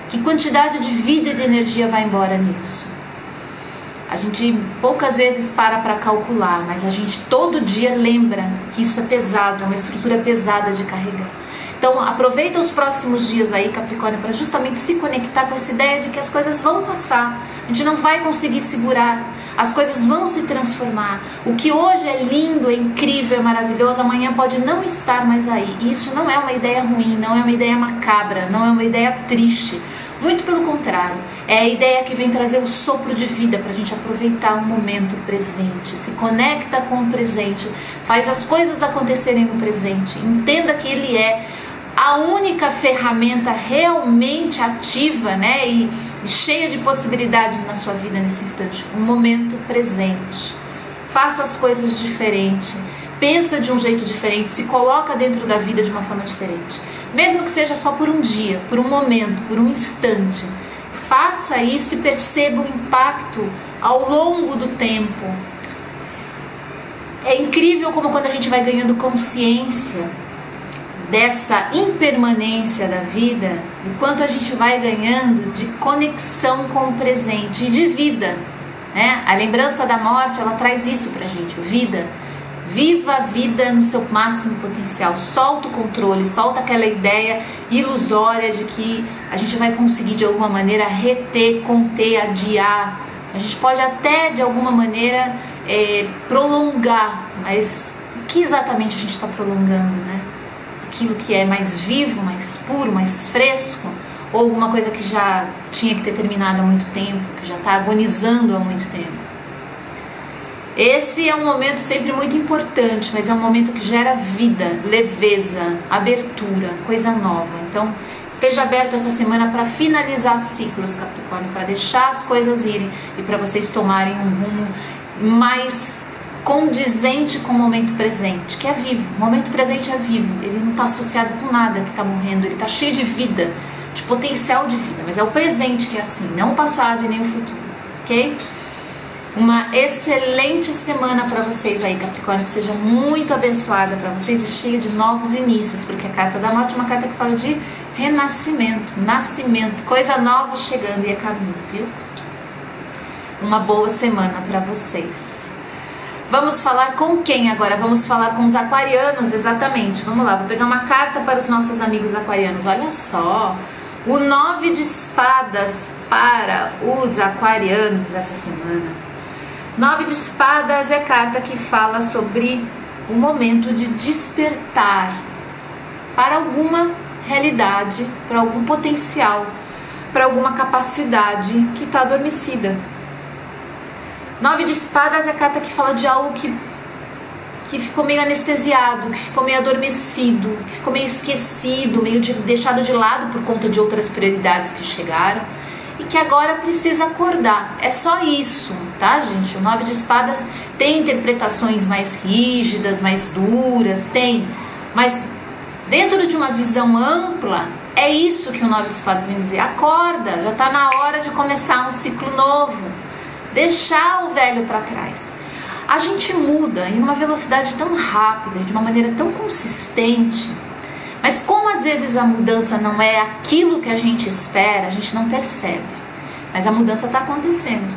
que quantidade de vida e de energia vai embora nisso? A gente poucas vezes para calcular, mas a gente todo dia lembra que isso é pesado, é uma estrutura pesada de carregar. Então Então aproveita os próximos dias aí, Capricórnio, para justamente se conectar com essa ideia de que as coisas vão passar. A gente não vai conseguir segurar. As coisas vão se transformar. O que hoje é lindo, é incrível, é maravilhoso, amanhã pode não estar mais aí. E isso não é uma ideia ruim, não é uma ideia macabra, não é uma ideia triste. Muito pelo contrário, é a ideia que vem trazer o sopro de vida para a gente aproveitar o momento presente. Se conecta com o presente, faz as coisas acontecerem no presente. Entenda que ele é a única ferramenta realmente ativa, né, e cheia de possibilidades na sua vida nesse instante, o momento presente. Faça as coisas diferente, pensa de um jeito diferente, se coloca dentro da vida de uma forma diferente, mesmo que seja só por um dia, por um momento, por um instante. Faça isso e perceba o impacto ao longo do tempo. É incrível como quando a gente vai ganhando consciência dessa impermanência da vida, o quanto a gente vai ganhando de conexão com o presente e de vida, né? A lembrança da morte, ela traz isso pra gente, vida. Viva a vida no seu máximo potencial, solta o controle, solta aquela ideia ilusória de que a gente vai conseguir de alguma maneira reter, conter, adiar. A gente pode até de alguma maneira prolongar, mas o que exatamente a gente está prolongando, né? Aquilo que é mais vivo, mais puro, mais fresco, ou alguma coisa que já tinha que ter terminado há muito tempo, que já está agonizando há muito tempo. Esse é um momento sempre muito importante, mas é um momento que gera vida, leveza, abertura, coisa nova. Então, esteja aberto essa semana para finalizar ciclos, Capricórnio, para deixar as coisas irem e para vocês tomarem um rumo mais condizente com o momento presente, que é vivo. O momento presente é vivo, ele não está associado com nada que está morrendo, ele está cheio de vida, de potencial de vida, mas é o presente que é assim, não o passado e nem o futuro, ok? Uma excelente semana para vocês aí, Capricórnio, que seja muito abençoada para vocês e cheia de novos inícios, porque a carta da morte é uma carta que fala de renascimento, nascimento, coisa nova chegando e é caminho, viu? Uma boa semana para vocês. Vamos falar com quem agora? Vamos falar com os aquarianos, exatamente. Vamos lá, vou pegar uma carta para os nossos amigos aquarianos. Olha só, o 9 de espadas para os aquarianos essa semana. 9 de espadas é carta que fala sobre o momento de despertar para alguma realidade, para algum potencial, para alguma capacidade que está adormecida. 9 de espadas é a carta que fala de algo que ficou meio anestesiado, que ficou meio adormecido, que ficou meio esquecido, meio deixado de lado por conta de outras prioridades que chegaram e que agora precisa acordar. É só isso, tá, gente? O 9 de espadas tem interpretações mais rígidas, mais duras, tem, mas dentro de uma visão ampla, é isso que o 9 de espadas vem dizer. Acorda, já está na hora de começar um ciclo novo. Deixar o velho para trás. A gente muda em uma velocidade tão rápida, de uma maneira tão consistente, mas como às vezes a mudança não é aquilo que a gente espera, a gente não percebe. Mas a mudança está acontecendo.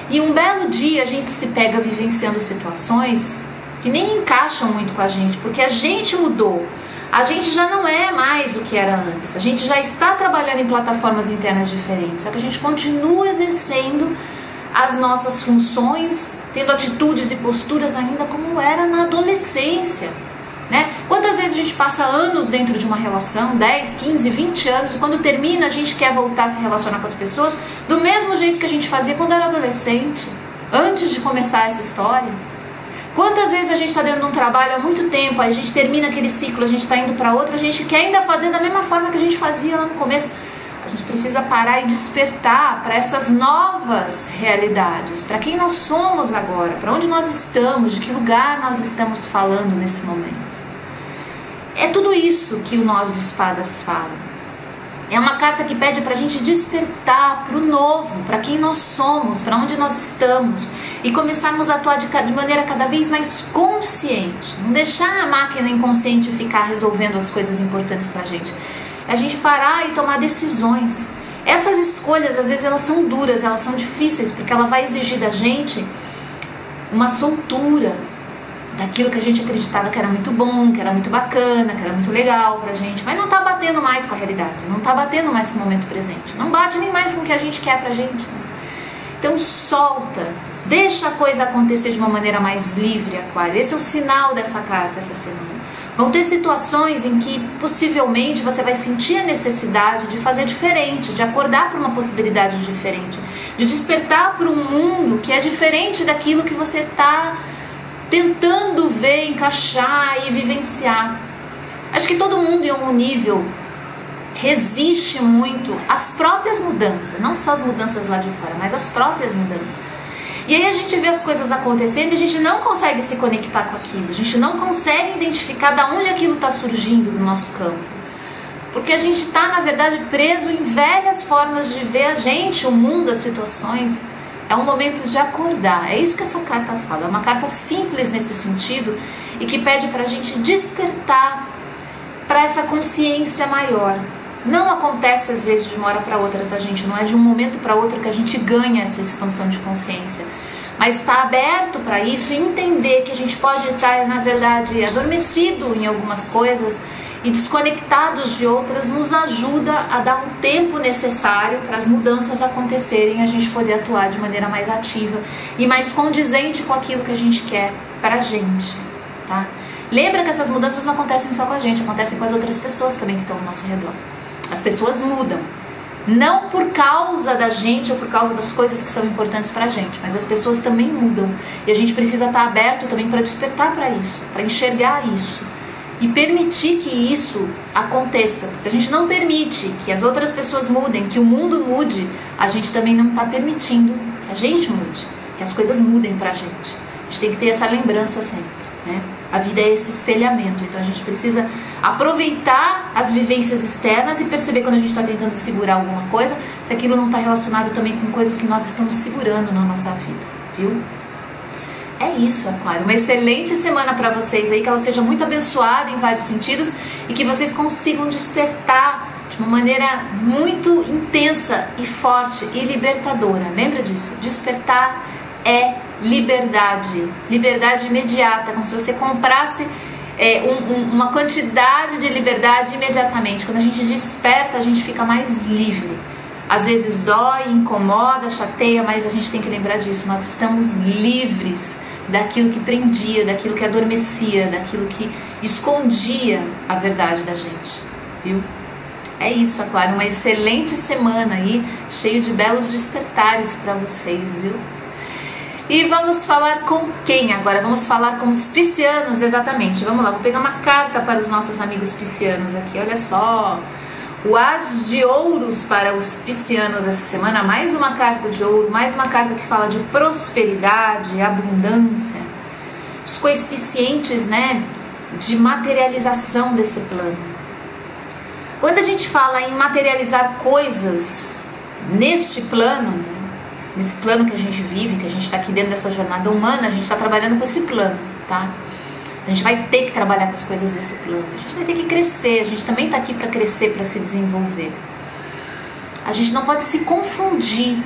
E um belo dia a gente se pega vivenciando situações que nem encaixam muito com a gente, porque a gente mudou. A gente já não é mais o que era antes. A gente já está trabalhando em plataformas internas diferentes, só que a gente continua exercendo as nossas funções, tendo atitudes e posturas ainda como era na adolescência, né? Quantas vezes a gente passa anos dentro de uma relação, 10, 15, 20 anos, e quando termina a gente quer voltar a se relacionar com as pessoas do mesmo jeito que a gente fazia quando era adolescente, antes de começar essa história? Quantas vezes a gente está dentro de um trabalho há muito tempo, aí a gente termina aquele ciclo, a gente está indo para outro, a gente quer ainda fazer da mesma forma que a gente fazia lá no começo. A gente precisa parar e despertar para essas novas realidades, para quem nós somos agora, para onde nós estamos, de que lugar nós estamos falando nesse momento. É tudo isso que o 9 de espadas fala. É uma carta que pede para a gente despertar para o novo, para quem nós somos, para onde nós estamos e começarmos a atuar de maneira cada vez mais consciente. Não deixar a máquina inconsciente ficar resolvendo as coisas importantes para a gente. É a gente parar e tomar decisões. Essas escolhas, às vezes, elas são duras, elas são difíceis, porque ela vai exigir da gente uma soltura, daquilo que a gente acreditava que era muito bom, que era muito bacana, que era muito legal pra gente, mas não tá batendo mais com a realidade, não tá batendo mais com o momento presente, não bate nem mais com o que a gente quer pra gente. Então solta, deixa a coisa acontecer de uma maneira mais livre, Aquário. Esse é o sinal dessa carta essa semana. Vão ter situações em que possivelmente você vai sentir a necessidade de fazer diferente, de acordar para uma possibilidade diferente, de despertar para um mundo que é diferente daquilo que você está tentando ver, encaixar e vivenciar. Acho que todo mundo em algum nível resiste muito às próprias mudanças, não só as mudanças lá de fora, mas as próprias mudanças. E aí a gente vê as coisas acontecendo e a gente não consegue se conectar com aquilo, a gente não consegue identificar de onde aquilo está surgindo no nosso campo. Porque a gente está, na verdade, preso em velhas formas de ver a gente, o mundo, as situações. É um momento de acordar, é isso que essa carta fala, é uma carta simples nesse sentido e que pede para a gente despertar para essa consciência maior. Não acontece às vezes de uma hora para outra, tá, gente? Não é de um momento para outro que a gente ganha essa expansão de consciência. Mas está aberto para isso e entender que a gente pode estar, na verdade, adormecido em algumas coisas e desconectados de outras, nos ajuda a dar um tempo necessário para as mudanças acontecerem e a gente poder atuar de maneira mais ativa e mais condizente com aquilo que a gente quer para a gente, tá? Lembra que essas mudanças não acontecem só com a gente, acontecem com as outras pessoas também que estão ao nosso redor. As pessoas mudam, não por causa da gente ou por causa das coisas que são importantes pra gente, mas as pessoas também mudam e a gente precisa estar aberto também para despertar para isso, para enxergar isso e permitir que isso aconteça. Se a gente não permite que as outras pessoas mudem, que o mundo mude, a gente também não está permitindo que a gente mude, que as coisas mudem pra gente. A gente tem que ter essa lembrança sempre, né? A vida é esse espelhamento, então a gente precisa aproveitar as vivências externas e perceber quando a gente está tentando segurar alguma coisa, se aquilo não está relacionado também com coisas que nós estamos segurando na nossa vida, viu? É isso, Aquário. Uma excelente semana para vocês aí, que ela seja muito abençoada em vários sentidos e que vocês consigam despertar de uma maneira muito intensa e forte e libertadora. Lembra disso? Despertar é liberdade, liberdade imediata, como se você comprasse uma quantidade de liberdade imediatamente. Quando a gente desperta, a gente fica mais livre. Às vezes dói, incomoda, chateia, mas a gente tem que lembrar disso. Nós estamos livres daquilo que prendia, daquilo que adormecia, daquilo que escondia a verdade da gente, viu? É isso, Aquário. Uma excelente semana aí, cheio de belos despertares para vocês, viu? E vamos falar com quem agora? Vamos falar com os piscianos, exatamente. Vamos lá, vou pegar uma carta para os nossos amigos piscianos aqui. Olha só, o As de Ouros para os piscianos essa semana. Mais uma carta de ouro, mais uma carta que fala de prosperidade, abundância. Os coeficientes, né, de materialização desse plano. Quando a gente fala em materializar coisas neste plano, né, nesse plano que a gente vive, que a gente está aqui dentro dessa jornada humana, a gente está trabalhando com esse plano, tá? A gente vai ter que trabalhar com as coisas desse plano, a gente vai ter que crescer, a gente também está aqui para crescer, para se desenvolver. A gente não pode se confundir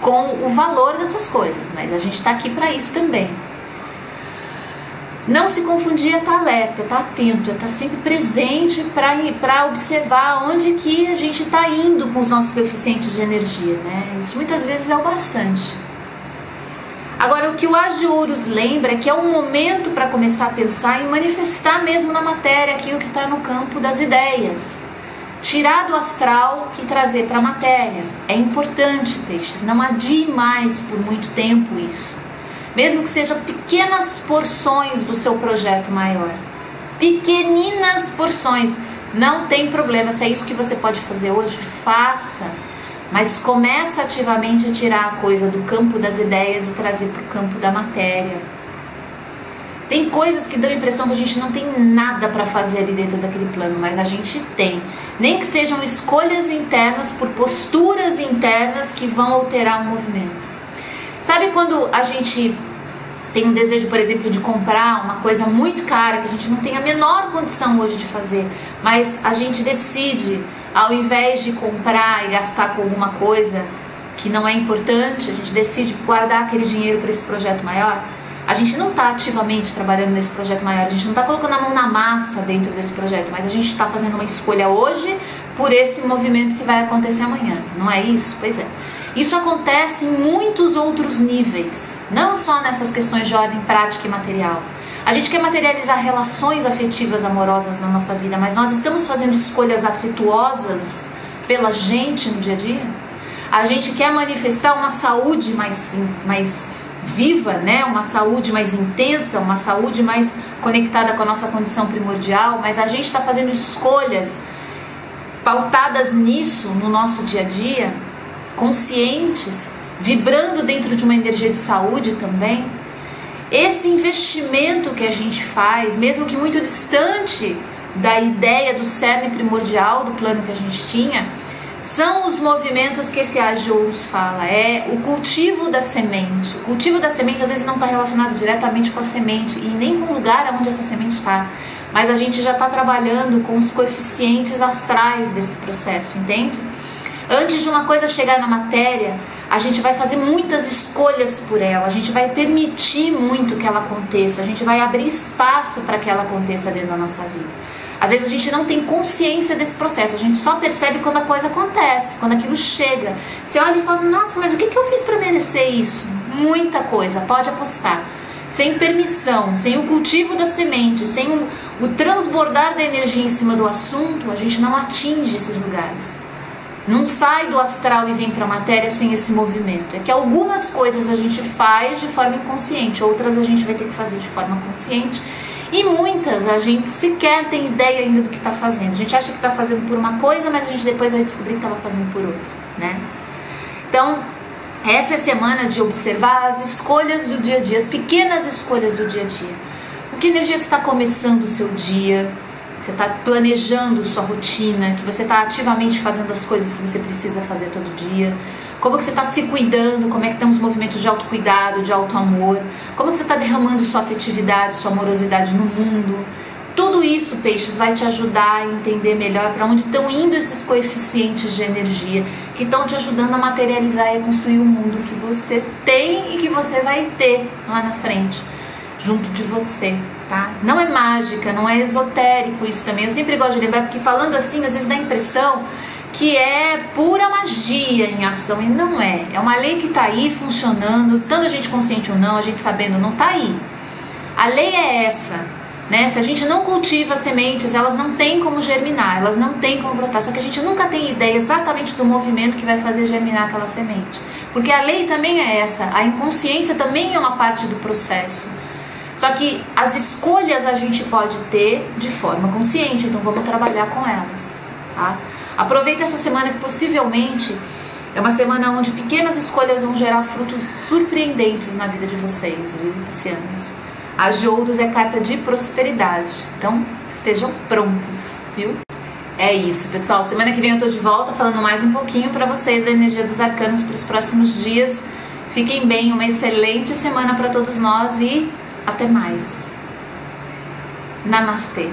com o valor dessas coisas, mas a gente está aqui para isso também. Não se confundir é estar alerta, é estar atento, é estar sempre presente para observar onde que a gente está indo com os nossos coeficientes de energia, né? Isso muitas vezes é o bastante. Agora, o que o As de Ouros lembra é que é um momento para começar a pensar e manifestar mesmo na matéria aquilo que está no campo das ideias. Tirar do astral e trazer para a matéria. É importante, peixes, não adie mais por muito tempo isso. Mesmo que sejam pequenas porções do seu projeto maior. Pequeninas porções. Não tem problema. Se é isso que você pode fazer hoje, faça. Mas começa ativamente a tirar a coisa do campo das ideias e trazer para o campo da matéria. Tem coisas que dão a impressão que a gente não tem nada para fazer ali dentro daquele plano, mas a gente tem. Nem que sejam escolhas internas por posturas internas que vão alterar o movimento. Sabe quando a gente tem um desejo, por exemplo, de comprar uma coisa muito cara, que a gente não tem a menor condição hoje de fazer, mas a gente decide, ao invés de comprar e gastar com alguma coisa que não é importante, a gente decide guardar aquele dinheiro para esse projeto maior? A gente não está ativamente trabalhando nesse projeto maior, a gente não está colocando a mão na massa dentro desse projeto, mas a gente está fazendo uma escolha hoje por esse movimento que vai acontecer amanhã, não é isso? Pois é. Isso acontece em muitos outros níveis, não só nessas questões de ordem prática e material. A gente quer materializar relações afetivas amorosas na nossa vida, mas nós estamos fazendo escolhas afetuosas pela gente no dia a dia? A gente quer manifestar uma saúde mais viva, né? Uma saúde mais intensa, uma saúde mais conectada com a nossa condição primordial, mas a gente está fazendo escolhas pautadas nisso no nosso dia a dia, conscientes, vibrando dentro de uma energia de saúde também. Esse investimento que a gente faz, mesmo que muito distante da ideia do cerne primordial do plano que a gente tinha, são os movimentos que esse As de Ouros fala, é o cultivo da semente. O cultivo da semente às vezes não está relacionado diretamente com a semente e nem com o lugar onde essa semente está, mas a gente já está trabalhando com os coeficientes astrais desse processo, entende? Antes de uma coisa chegar na matéria, a gente vai fazer muitas escolhas por ela, a gente vai permitir muito que ela aconteça, a gente vai abrir espaço para que ela aconteça dentro da nossa vida. Às vezes a gente não tem consciência desse processo, a gente só percebe quando a coisa acontece, quando aquilo chega. Você olha e fala, nossa, mas o que eu fiz para merecer isso? Muita coisa, pode apostar. Sem permissão, sem o cultivo da semente, sem o transbordar da energia em cima do assunto, a gente não atinge esses lugares. Não sai do astral e vem para a matéria sem esse movimento. É que algumas coisas a gente faz de forma inconsciente, outras a gente vai ter que fazer de forma consciente. E muitas a gente sequer tem ideia ainda do que está fazendo. A gente acha que está fazendo por uma coisa, mas a gente depois vai descobrir que estava fazendo por outra, né? Então, essa é a semana de observar as escolhas do dia a dia, as pequenas escolhas do dia a dia. Com que energia você está começando o seu dia? Você está planejando sua rotina, que você está ativamente fazendo as coisas que você precisa fazer todo dia. Como que você está se cuidando, como é que estão os movimentos de autocuidado, de autoamor. Como que você está derramando sua afetividade, sua amorosidade no mundo. Tudo isso, peixes, vai te ajudar a entender melhor para onde estão indo esses coeficientes de energia que estão te ajudando a materializar e a construir o mundo que você tem e que você vai ter lá na frente, junto de você. Tá? Não é mágica, não é esotérico isso também. Eu sempre gosto de lembrar, porque falando assim, às vezes dá a impressão que é pura magia em ação, e não é. É uma lei que está aí funcionando, estando a gente consciente ou não, a gente sabendo, não está aí. A lei é essa, né? Se a gente não cultiva sementes, elas não têm como germinar, elas não têm como brotar, só que a gente nunca tem ideia exatamente do movimento que vai fazer germinar aquela semente. Porque a lei também é essa, a inconsciência também é uma parte do processo. Só que as escolhas a gente pode ter de forma consciente, então vamos trabalhar com elas, tá? Aproveita essa semana que possivelmente é uma semana onde pequenas escolhas vão gerar frutos surpreendentes na vida de vocês, viu, piscianos? As de Ouros é carta de prosperidade, então estejam prontos, viu? É isso, pessoal. Semana que vem eu tô de volta falando mais um pouquinho para vocês da energia dos arcanos para os próximos dias. Fiquem bem, uma excelente semana para todos nós e até mais. Namastê.